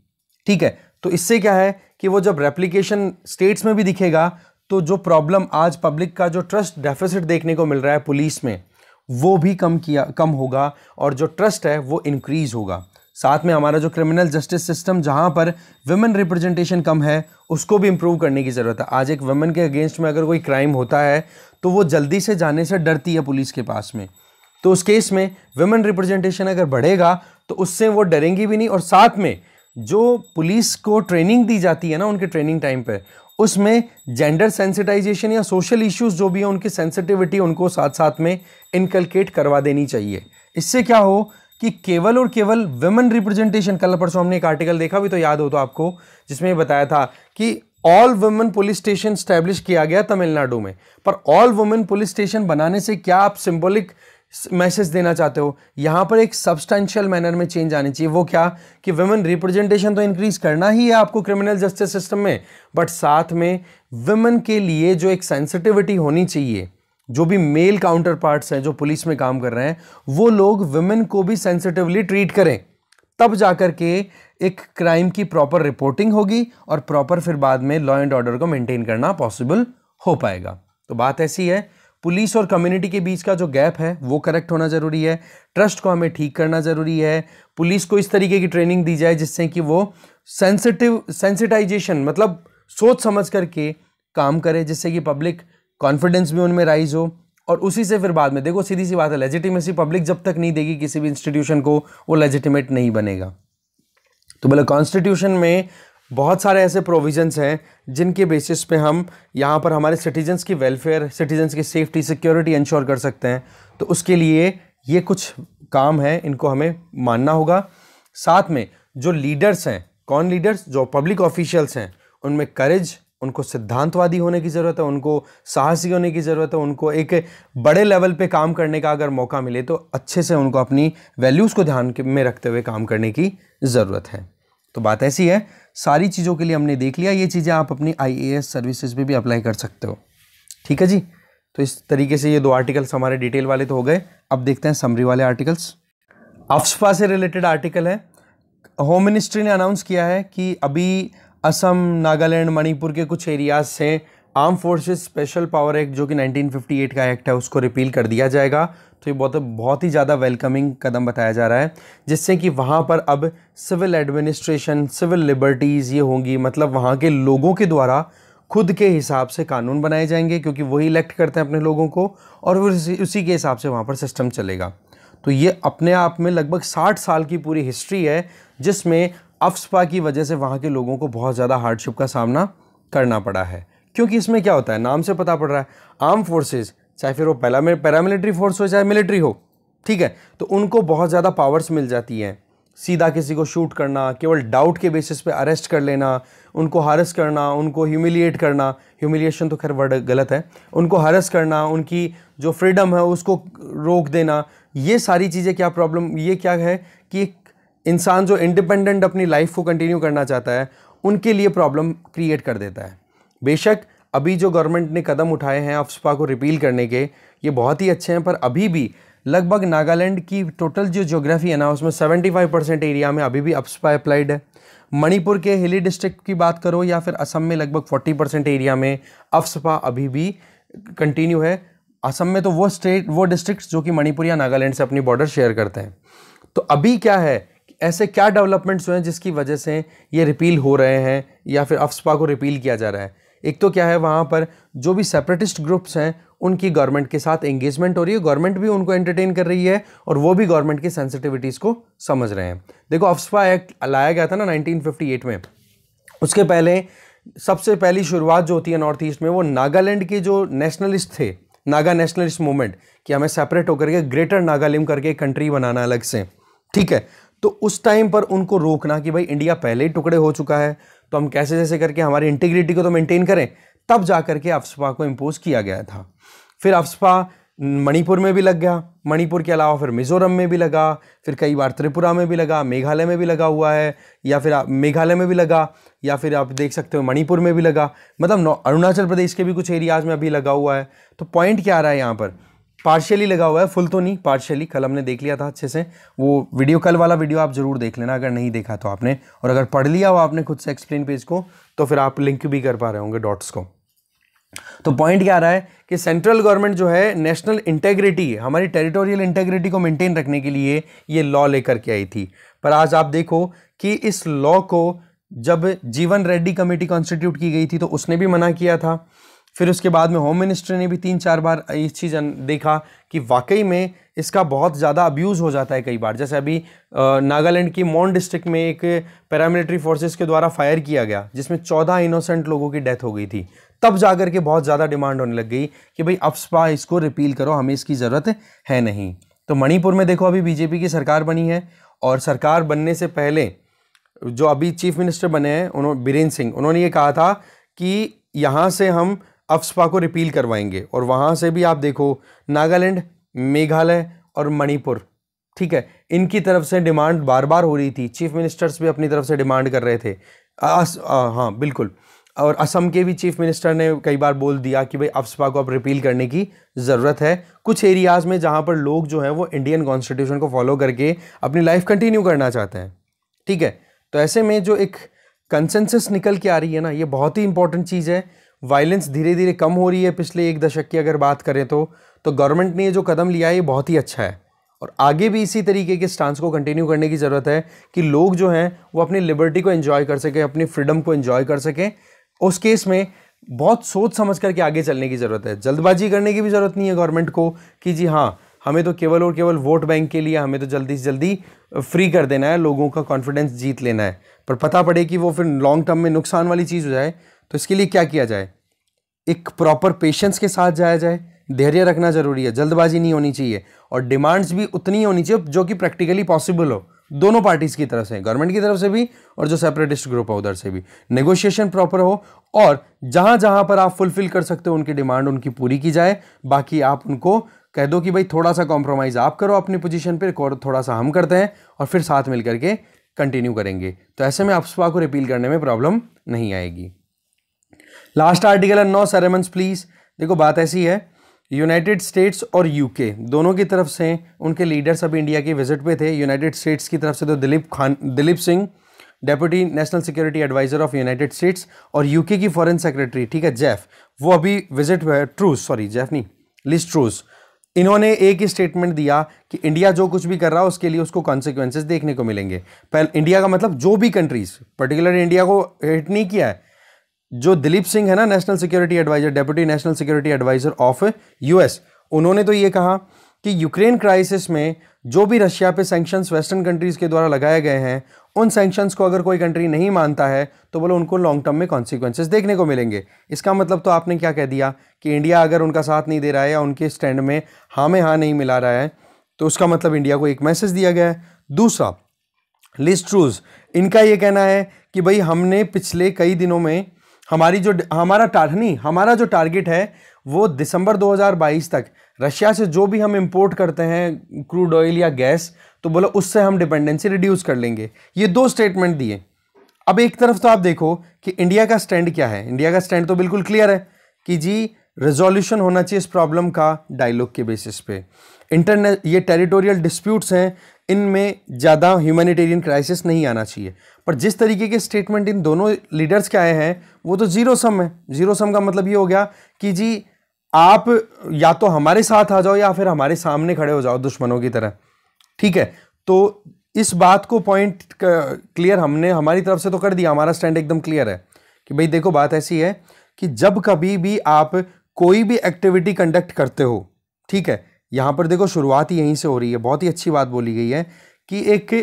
ठीक है। तो इससे क्या है कि वो जब रेप्लिकेशन स्टेट्स में भी दिखेगा तो जो प्रॉब्लम आज पब्लिक का जो ट्रस्ट डेफिसिट देखने को मिल रहा है पुलिस में, वो भी कम होगा और जो ट्रस्ट है वो इंक्रीज होगा। साथ में हमारा जो क्रिमिनल जस्टिस सिस्टम जहां पर विमेन रिप्रेजेंटेशन कम है उसको भी इंप्रूव करने की ज़रूरत है। आज एक वुमेन के अगेंस्ट में अगर कोई क्राइम होता है तो वो जल्दी से जाने से डरती है पुलिस के पास में, तो उस केस में विमेन रिप्रेजेंटेशन अगर बढ़ेगा तो उससे वो डरेंगी भी नहीं। और साथ में जो पुलिस को ट्रेनिंग दी जाती है ना उनके ट्रेनिंग टाइम पे, उसमें जेंडर सेंसिटाइजेशन या सोशल इश्यूज जो भी है उनकी सेंसिटिविटी उनको साथ साथ में इनकलकेट करवा देनी चाहिए। इससे क्या हो कि केवल और केवल वुमेन रिप्रेजेंटेशन, कल परसों हमने एक आर्टिकल देखा भी तो याद हो तो आपको, जिसमें ये बताया था कि all women police station establish किया गया तमिलनाडु में। पर ऑल वुमेन पुलिस स्टेशन बनाने से क्या आप सिंबॉलिक मैसेज देना चाहते हो? यहां पर एक सब्सटेंशियल मैनर में चेंज आनी चाहिए। वो क्या कि वुमेन रिप्रेजेंटेशन तो इंक्रीज करना ही है आपको क्रिमिनल जस्टिस सिस्टम में, बट साथ में वुमेन के लिए जो एक सेंसिटिविटी होनी चाहिए, जो भी मेल काउंटर पार्ट्स हैं जो पुलिस में काम कर रहे हैं वो लोग वुमेन को भी सेंसिटिवली ट्रीट करें, तब जाकर के एक क्राइम की प्रॉपर रिपोर्टिंग होगी और प्रॉपर फिर बाद में लॉ एंड ऑर्डर को मेंटेन करना पॉसिबल हो पाएगा। तो बात ऐसी है, पुलिस और कम्युनिटी के बीच का जो गैप है वो करेक्ट होना जरूरी है, ट्रस्ट को हमें ठीक करना जरूरी है, पुलिस को इस तरीके की ट्रेनिंग दी जाए जिससे कि वो सेंसिटाइजेशन मतलब सोच समझ करके काम करे, जिससे कि पब्लिक कॉन्फिडेंस भी उनमें राइज हो। और उसी से फिर बाद में देखो सीधी सी बात है, लेजिटिमेसी पब्लिक जब तक नहीं देगी किसी भी इंस्टीट्यूशन को वो लेजिटिमेट नहीं बनेगा। तो बोले कॉन्स्टिट्यूशन में बहुत सारे ऐसे प्रोविजंस हैं जिनके बेसिस पे हम यहाँ पर हमारे सिटीजन्स की वेलफेयर, सिटीजन्स की सेफ्टी सिक्योरिटी इंश्योर कर सकते हैं। तो उसके लिए ये कुछ काम है, इनको हमें मानना होगा। साथ में जो लीडर्स हैं, कौन लीडर्स? जो पब्लिक ऑफिशियल्स हैं, उनमें करेज, उनको सिद्धांतवादी होने की ज़रूरत है, उनको साहसी होने की ज़रूरत है, उनको एक बड़े लेवल पे काम करने का अगर मौका मिले तो अच्छे से उनको अपनी वैल्यूज़ को ध्यान में रखते हुए काम करने की ज़रूरत है। तो बात ऐसी है, सारी चीज़ों के लिए हमने देख लिया, ये चीज़ें आप अपनी IAS सर्विसेज पे भी अप्लाई कर सकते हो, ठीक है जी। तो इस तरीके से ये 2 आर्टिकल्स हमारे डिटेल वाले तो हो गए। अब देखते हैं समरी वाले आर्टिकल्स। अफ्स्पा से रिलेटेड आर्टिकल है। होम मिनिस्ट्री ने अनाउंस किया है कि अभी असम, नागालैंड, मणिपुर के कुछ एरियाज से arm forces special power act जो कि 1958 का एक्ट है उसको रिपील कर दिया जाएगा। तो ये बहुत ही ज़्यादा वेलकमिंग कदम बताया जा रहा है, जिससे कि वहाँ पर अब सिविल एडमिनिस्ट्रेशन, सिविल लिबर्टीज़ ये होंगी, मतलब वहाँ के लोगों के द्वारा खुद के हिसाब से कानून बनाए जाएंगे, क्योंकि वही इलेक्ट करते हैं अपने लोगों को और उसी के हिसाब से वहाँ पर सिस्टम चलेगा। तो ये अपने आप में लगभग 60 साल की पूरी हिस्ट्री है, जिसमें अफ्स्पा की वजह से वहाँ के लोगों को बहुत ज़्यादा हार्डशिप का सामना करना पड़ा है। क्योंकि इसमें क्या होता है, नाम से पता पड़ रहा है, आर्म फोर्सेस, चाहे फिर वो पैरामिलिट्री फोर्स हो चाहे मिलिट्री हो, ठीक है, तो उनको बहुत ज़्यादा पावर्स मिल जाती हैं। सीधा किसी को शूट करना, केवल डाउट के बेसिस पे अरेस्ट कर लेना, उनको हारस करना, उनको ह्यूमिलिएट करना, ह्यूमिलिएशन तो खैर वर्ड गलत है, उनको हारस करना, उनकी जो फ्रीडम है उसको रोक देना, ये सारी चीज़ें क्या प्रॉब्लम, ये क्या है कि इंसान जो इंडिपेंडेंट अपनी लाइफ को कंटिन्यू करना चाहता है उनके लिए प्रॉब्लम क्रिएट कर देता है। बेशक अभी जो गवर्नमेंट ने कदम उठाए हैं अफ्स्पा को रिपील करने के, ये बहुत ही अच्छे हैं, पर अभी भी लगभग नागालैंड की टोटल जो ज्योग्राफी है ना उसमें 75% एरिया में अभी भी अफ्स्पा अप्लाइड है। मणिपुर के हिली डिस्ट्रिक्ट की बात करो या फिर असम में लगभग 40% एरिया में अफ्स्पा अभी भी कंटिन्यू है। असम में तो वो डिस्ट्रिक्ट्स जो कि मणिपुर या नागालैंड से अपनी बॉर्डर शेयर करते हैं। तो अभी क्या है, ऐसे क्या डेवलपमेंट्स हुए हैं जिसकी वजह से ये रिपील हो रहे हैं या फिर अफ्स्पा को रिपील किया जा रहा है? एक तो क्या है, वहाँ पर जो भी सेपरेटिस्ट ग्रुप्स हैं उनकी गवर्नमेंट के साथ एंगेजमेंट हो रही है, गवर्नमेंट भी उनको एंटरटेन कर रही है और वो भी गवर्नमेंट की सेंसिटिविटीज़ को समझ रहे हैं। देखो अफ्स्पा एक्ट लाया गया था ना 1958 में, उसके पहले सबसे पहली शुरुआत जो होती है नॉर्थ ईस्ट में, वो नागालैंड के जो नेशनलिस्ट थे, नागा नेशनलिस्ट मूवमेंट, कि हमें सेपरेट होकर के ग्रेटर नागालिम करके एक कंट्री बनाना अलग से, ठीक है। तो उस टाइम पर उनको रोकना कि भाई इंडिया पहले ही टुकड़े हो चुका है, तो हम कैसे जैसे करके हमारी इंटीग्रिटी को तो मेंटेन करें, तब जा करके अफ्स्पा को इम्पोज किया गया था। फिर अफ्स्पा मणिपुर में भी लग गया, मणिपुर के अलावा फिर मिजोरम में भी लगा, फिर कई बार त्रिपुरा में भी लगा, मेघालय में भी लगा हुआ है, या फिर मेघालय में भी लगा, या फिर आप देख सकते हो मणिपुर में भी लगा, मतलब अरुणाचल प्रदेश के भी कुछ एरियाज में अभी लगा हुआ है। तो पॉइंट क्या आ रहा है यहाँ पर, पार्शियली लगा हुआ है, फुल तो नहीं, पार्शियली। कल हमने देख लिया था अच्छे से वो वीडियो, कल वाला वीडियो आप जरूर देख लेना अगर नहीं देखा तो आपने, और अगर पढ़ लिया हो आपने खुद से एक्सप्लेन पेज को तो फिर आप लिंक भी कर पा रहे होंगे डॉट्स को। तो पॉइंट क्या आ रहा है कि सेंट्रल गवर्नमेंट जो है नेशनल इंटेग्रिटी, हमारी टेरिटोरियल इंटेग्रिटी को मेंटेन रखने के लिए ये लॉ लेकर के आई थी। पर आज आप देखो कि इस लॉ को जब जीवन रेड्डी कमेटी कॉन्स्टिट्यूट की गई थी तो उसने भी मना किया था। फिर उसके बाद में होम मिनिस्टर ने भी 3-4 बार इस चीज़ देखा कि वाकई में इसका बहुत ज़्यादा अब्यूज़ हो जाता है कई बार। जैसे अभी नागालैंड की मोन डिस्ट्रिक्ट में एक पैरामिलिट्री फोर्सेस के द्वारा फायर किया गया जिसमें 14 इनोसेंट लोगों की डेथ हो गई थी। तब जाकर के बहुत ज़्यादा डिमांड होने लग गई कि भाई अफस्पा इसको रिपील करो, हमें इसकी ज़रूरत है नहीं। तो मणिपुर में देखो अभी बीजेपी की सरकार बनी है, और सरकार बनने से पहले जो अभी चीफ मिनिस्टर बने हैं उन्होंने बीरेन्द्र सिंह, उन्होंने ये कहा था कि यहाँ से हम अफस्पा को रिपील करवाएंगे। और वहाँ से भी आप देखो नागालैंड, मेघालय और मणिपुर, ठीक है, इनकी तरफ से डिमांड बार बार हो रही थी। चीफ मिनिस्टर्स भी अपनी तरफ से डिमांड कर रहे थे। हाँ बिल्कुल। और असम के भी चीफ मिनिस्टर ने कई बार बोल दिया कि भाई अफस्पा को अब रिपील करने की ज़रूरत है कुछ एरियाज़ में जहाँ पर लोग जो हैं वो इंडियन कॉन्स्टिट्यूशन को फॉलो करके अपनी लाइफ कंटिन्यू करना चाहते हैं, ठीक है। तो ऐसे में जो एक कंसेंसस निकल के आ रही है ना, ये बहुत ही इंपॉर्टेंट चीज़ है। वायलेंस धीरे धीरे कम हो रही है पिछले 1 दशक की अगर बात करें तो गवर्नमेंट ने ये जो कदम लिया है ये बहुत ही अच्छा है, और आगे भी इसी तरीके के स्टांस को कंटिन्यू करने की ज़रूरत है कि लोग जो हैं वो अपनी लिबर्टी को एंजॉय कर सकें, अपनी फ्रीडम को एंजॉय कर सकें। उस केस में बहुत सोच समझ करके आगे चलने की ज़रूरत है। जल्दबाजी करने की भी ज़रूरत नहीं है गवर्नमेंट को कि जी हाँ हमें तो केवल और केवल वोट बैंक के लिए हमें तो जल्दी से जल्दी फ्री कर देना है, लोगों का कॉन्फिडेंस जीत लेना है, पर पता पड़े कि वो फिर लॉन्ग टर्म में नुकसान वाली चीज़ हो जाए। तो इसके लिए क्या किया जाए, एक प्रॉपर पेशेंस के साथ जाया जाए, धैर्य रखना जरूरी है, जल्दबाजी नहीं होनी चाहिए, और डिमांड्स भी उतनी होनी चाहिए जो कि प्रैक्टिकली पॉसिबल हो दोनों पार्टीज की तरफ से, गवर्नमेंट की तरफ से भी और जो सेपरेटिस्ट ग्रुप है उधर से भी। नेगोशिएशन प्रॉपर हो, और जहां जहां पर आप फुलफिल कर सकते हो उनकी डिमांड उनकी पूरी की जाए। बाकी आप उनको कह दो कि भाई थोड़ा सा कॉम्प्रोमाइज़ आप करो अपनी पोजीशन पे, थोड़ा सा हम करते हैं, और फिर साथ मिल करके कंटिन्यू करेंगे। तो ऐसे में अफस्पा को रिपील करने में प्रॉब्लम नहीं आएगी। लास्ट आर्टिकल है नो सेरेमन्स प्लीज। देखो बात ऐसी है, यूनाइटेड स्टेट्स और यूके दोनों की तरफ से उनके लीडर्स अभी इंडिया के विजिट पे थे। यूनाइटेड स्टेट्स की तरफ से तो Dilip Singh, deputy national security adviser of United States, और यूके की फॉरेन सेक्रेटरी, ठीक है, जेफ, वो अभी विजिट पे है। ट्रूस, सॉरी जेफ नहीं, लिज ट्रूस। इन्होंने एक ही स्टेटमेंट दिया कि इंडिया जो कुछ भी कर रहा है उसके लिए उसको कॉन्सिक्वेंसेस देखने को मिलेंगे। पहले इंडिया का मतलब जो भी कंट्रीज, पर्टिकुलर इंडिया को हिट नहीं किया है। जो दिलीप सिंह है ना, national security adviser, deputy national security adviser of US, उन्होंने तो ये कहा कि यूक्रेन क्राइसिस में जो भी रशिया पे सैंक्शंस वेस्टर्न कंट्रीज के द्वारा लगाए गए हैं, उन सैंक्शंस को अगर कोई कंट्री नहीं मानता है तो बोलो उनको लॉन्ग टर्म में कॉन्सिक्वेंसेस देखने को मिलेंगे। इसका मतलब तो आपने क्या कह दिया कि इंडिया अगर उनका साथ नहीं दे रहा है या उनके स्टैंड में हाँ में हाँ नहीं मिला रहा है, तो उसका मतलब इंडिया को एक मैसेज दिया गया है। दूसरा, लिज ट्रूस, इनका ये कहना है कि भाई हमने पिछले कई दिनों में हमारा जो टारगेट है वो दिसंबर 2022 तक रशिया से जो भी हम इंपोर्ट करते हैं क्रूड ऑयल या गैस, तो बोलो उससे हम डिपेंडेंसी रिड्यूस कर लेंगे। ये 2 स्टेटमेंट दिए। अब एक तरफ तो आप देखो कि इंडिया का स्टैंड क्या है। इंडिया का स्टैंड तो बिल्कुल क्लियर है कि जी रिजोल्यूशन होना चाहिए इस प्रॉब्लम का डायलॉग के बेसिस पे। ये टेरिटोरियल डिस्प्यूट्स हैं, इनमें ज़्यादा ह्यूमैनिटेरियन क्राइसिस नहीं आना चाहिए। पर जिस तरीके के स्टेटमेंट इन दोनों लीडर्स के आए हैं वो तो जीरो सम है। जीरो सम का मतलब ये हो गया कि जी आप या तो हमारे साथ आ जाओ या फिर हमारे सामने खड़े हो जाओ दुश्मनों की तरह, ठीक है। तो इस बात को पॉइंट क्लियर हमने हमारी तरफ से तो कर दिया, हमारा स्टैंड एकदम क्लियर है कि भाई देखो बात ऐसी है कि जब कभी भी आप कोई भी एक्टिविटी कंडक्ट करते हो, ठीक है, यहां पर देखो शुरुआत ही यहीं से हो रही है। बहुत ही अच्छी बात बोली गई है कि एक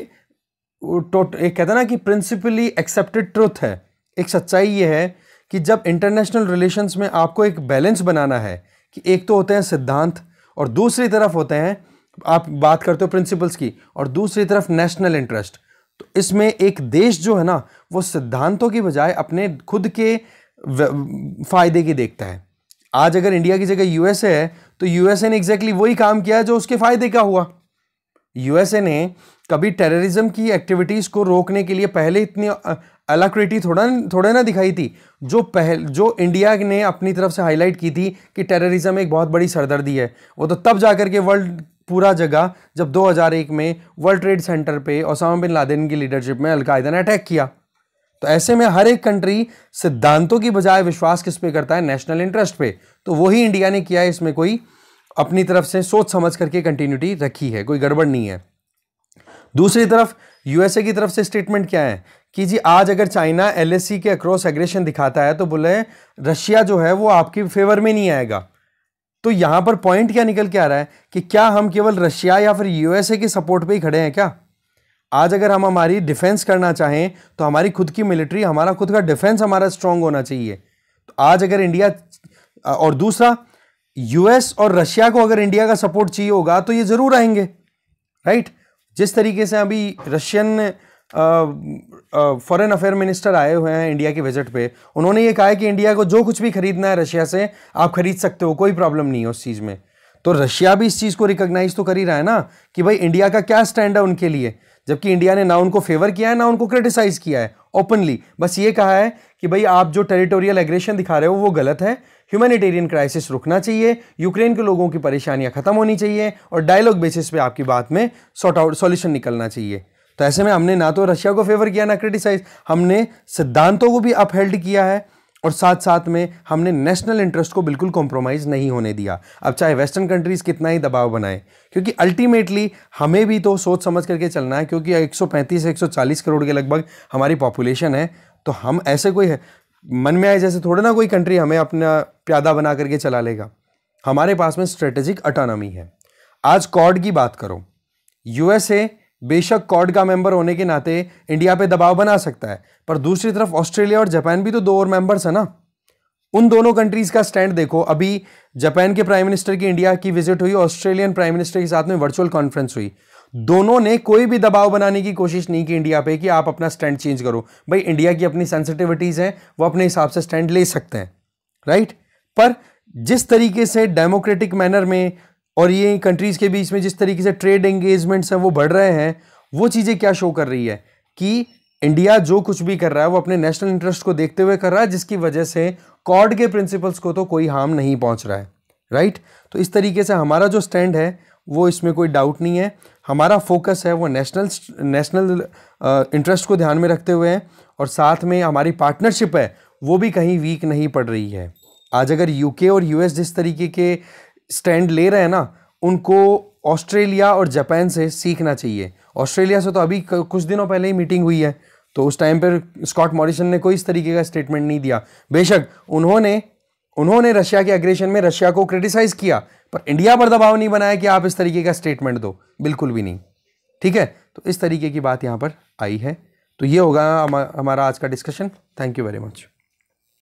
कहता है ना कि प्रिंसिपली एक्सेप्टेड ट्रुथ है, एक सच्चाई ये है कि जब इंटरनेशनल रिलेशंस में आपको एक बैलेंस बनाना है कि एक तो होते हैं सिद्धांत और दूसरी तरफ होते हैं, आप बात करते हो प्रिंसिपल्स की, और दूसरी तरफ नेशनल इंटरेस्ट। तो इसमें एक देश जो है ना वो सिद्धांतों की बजाय अपने खुद के फायदे की देखता है। आज अगर इंडिया की जगह यूएसए है तो यूएसए ने एग्जैक्टली वही काम किया जो उसके फायदे का हुआ। यूएसए ने कभी टेररिज्म की एक्टिविटीज को रोकने के लिए पहले इतनी अलाक्रिटी थोड़ा ना दिखाई थी। जो इंडिया ने अपनी तरफ से हाईलाइट की थी कि टेररिज्म एक बहुत बड़ी सरदर्दी है, वो तो तब जाकर के वर्ल्ड पूरा जगह जब 2001 में वर्ल्ड ट्रेड सेंटर पे ओसामा बिन लादेन की लीडरशिप में अलकायदा ने अटैक किया। तो ऐसे में हर एक कंट्री सिद्धांतों की बजाय विश्वास किस पे करता है? नेशनल इंटरेस्ट पे। तो वही इंडिया ने किया है, इसमें कोई अपनी तरफ से सोच समझ करके कंटिन्यूटी रखी है, कोई गड़बड़ नहीं है। दूसरी तरफ यूएसए की तरफ से स्टेटमेंट क्या है कि जी आज अगर चाइना एलएसी के अक्रॉस एग्रेशन दिखाता है तो बोले रशिया जो है वो आपके फेवर में नहीं आएगा। तो यहां पर पॉइंट क्या निकल के आ रहा है कि क्या हम केवल रशिया या फिर यूएसए के सपोर्ट पे ही खड़े हैं क्या? आज अगर हम हमारी डिफेंस करना चाहें तो हमारी खुद की मिलिट्री, हमारा खुद का डिफेंस हमारा स्ट्रांग होना चाहिए। तो आज अगर इंडिया और दूसरा यूएस और रशिया को अगर इंडिया का सपोर्ट चाहिए होगा तो ये जरूर आएंगे, राइट। जिस तरीके से अभी रशियन फॉरेन अफेयर मिनिस्टर आए हुए हैं इंडिया के विजिट पे, उन्होंने ये कहा है कि इंडिया को जो कुछ भी खरीदना है रशिया से आप खरीद सकते हो, कोई प्रॉब्लम नहीं है उस चीज में। तो रशिया भी इस चीज को रिकॉग्नाइज तो कर ही रहा है ना कि भाई इंडिया का क्या स्टैंड है उनके लिए, जबकि इंडिया ने ना उनको फेवर किया है ना उनको क्रिटिसाइज किया है ओपनली। बस ये कहा है कि भाई आप जो टेरिटोरियल एग्रेशन दिखा रहे हो वो गलत है, ह्यूमैनिटेरियन क्राइसिस रुकना चाहिए, यूक्रेन के लोगों की परेशानियां खत्म होनी चाहिए और डायलॉग बेसिस पे आपकी बात में सॉर्ट आउट सॉल्यूशन निकलना चाहिए। तो ऐसे में हमने ना तो रशिया को फेवर किया ना क्रिटिसाइज, हमने सिद्धांतों को भी अपहेल्ड किया है और साथ साथ में हमने नेशनल इंटरेस्ट को बिल्कुल कॉम्प्रोमाइज नहीं होने दिया। अब चाहे वेस्टर्न कंट्रीज कितना ही दबाव बनाए, क्योंकि अल्टीमेटली हमें भी तो सोच समझ करके चलना है, क्योंकि 135 से 140 करोड़ के लगभग हमारी पॉपुलेशन है। तो हम ऐसे कोई मन में आए जैसे थोड़ा ना कोई कंट्री हमें अपना प्यादा बना करके चला लेगा। हमारे पास में स्ट्रेटेजिक ऑटोनॉमी है। आज क्वाड की बात करो, यूएसए बेशक क्वाड का मेंबर होने के नाते इंडिया पे दबाव बना सकता है, पर दूसरी तरफ ऑस्ट्रेलिया और जापान भी तो दो और मेंबर्स है ना। उन दोनों कंट्रीज का स्टैंड देखो। अभी जापान के प्राइम मिनिस्टर की इंडिया की विजिट हुई, ऑस्ट्रेलियन प्राइम मिनिस्टर के साथ में वर्चुअल कॉन्फ्रेंस हुई। दोनों ने कोई भी दबाव बनाने की कोशिश नहीं की इंडिया पे कि आप अपना स्टैंड चेंज करो। भाई इंडिया की अपनी सेंसिटिविटीज हैं, वो अपने हिसाब से स्टैंड ले सकते हैं, राइट। पर जिस तरीके से डेमोक्रेटिक मैनर में और ये कंट्रीज के बीच में जिस तरीके से ट्रेड एंगेजमेंट्स हैं वो बढ़ रहे हैं, वो चीजें क्या शो कर रही है कि इंडिया जो कुछ भी कर रहा है वो अपने नेशनल इंटरेस्ट को देखते हुए कर रहा है, जिसकी वजह से क्वाड के प्रिंसिपल्स को तो कोई हार्म नहीं पहुंच रहा है, राइट। तो इस तरीके से हमारा जो स्टैंड है वो इसमें कोई डाउट नहीं है। हमारा फोकस है वो नेशनल इंटरेस्ट को ध्यान में रखते हुए है, और साथ में हमारी पार्टनरशिप है वो भी कहीं वीक नहीं पड़ रही है। आज अगर यूके और यूएस जिस तरीके के स्टैंड ले रहे हैं ना, उनको ऑस्ट्रेलिया और जापान से सीखना चाहिए। ऑस्ट्रेलिया से तो अभी कुछ दिनों पहले ही मीटिंग हुई है, तो उस टाइम पर स्कॉट मॉरिसन ने कोई इस तरीके का स्टेटमेंट नहीं दिया। बेशक उन्होंने रशिया के एग्रेशन में रशिया को क्रिटिसाइज किया, पर इंडिया पर दबाव नहीं बनाया कि आप इस तरीके का स्टेटमेंट दो, बिल्कुल भी नहीं, ठीक है। तो इस तरीके की बात यहाँ पर आई है। तो ये होगा हमारा आज का discussion. Thank you very much.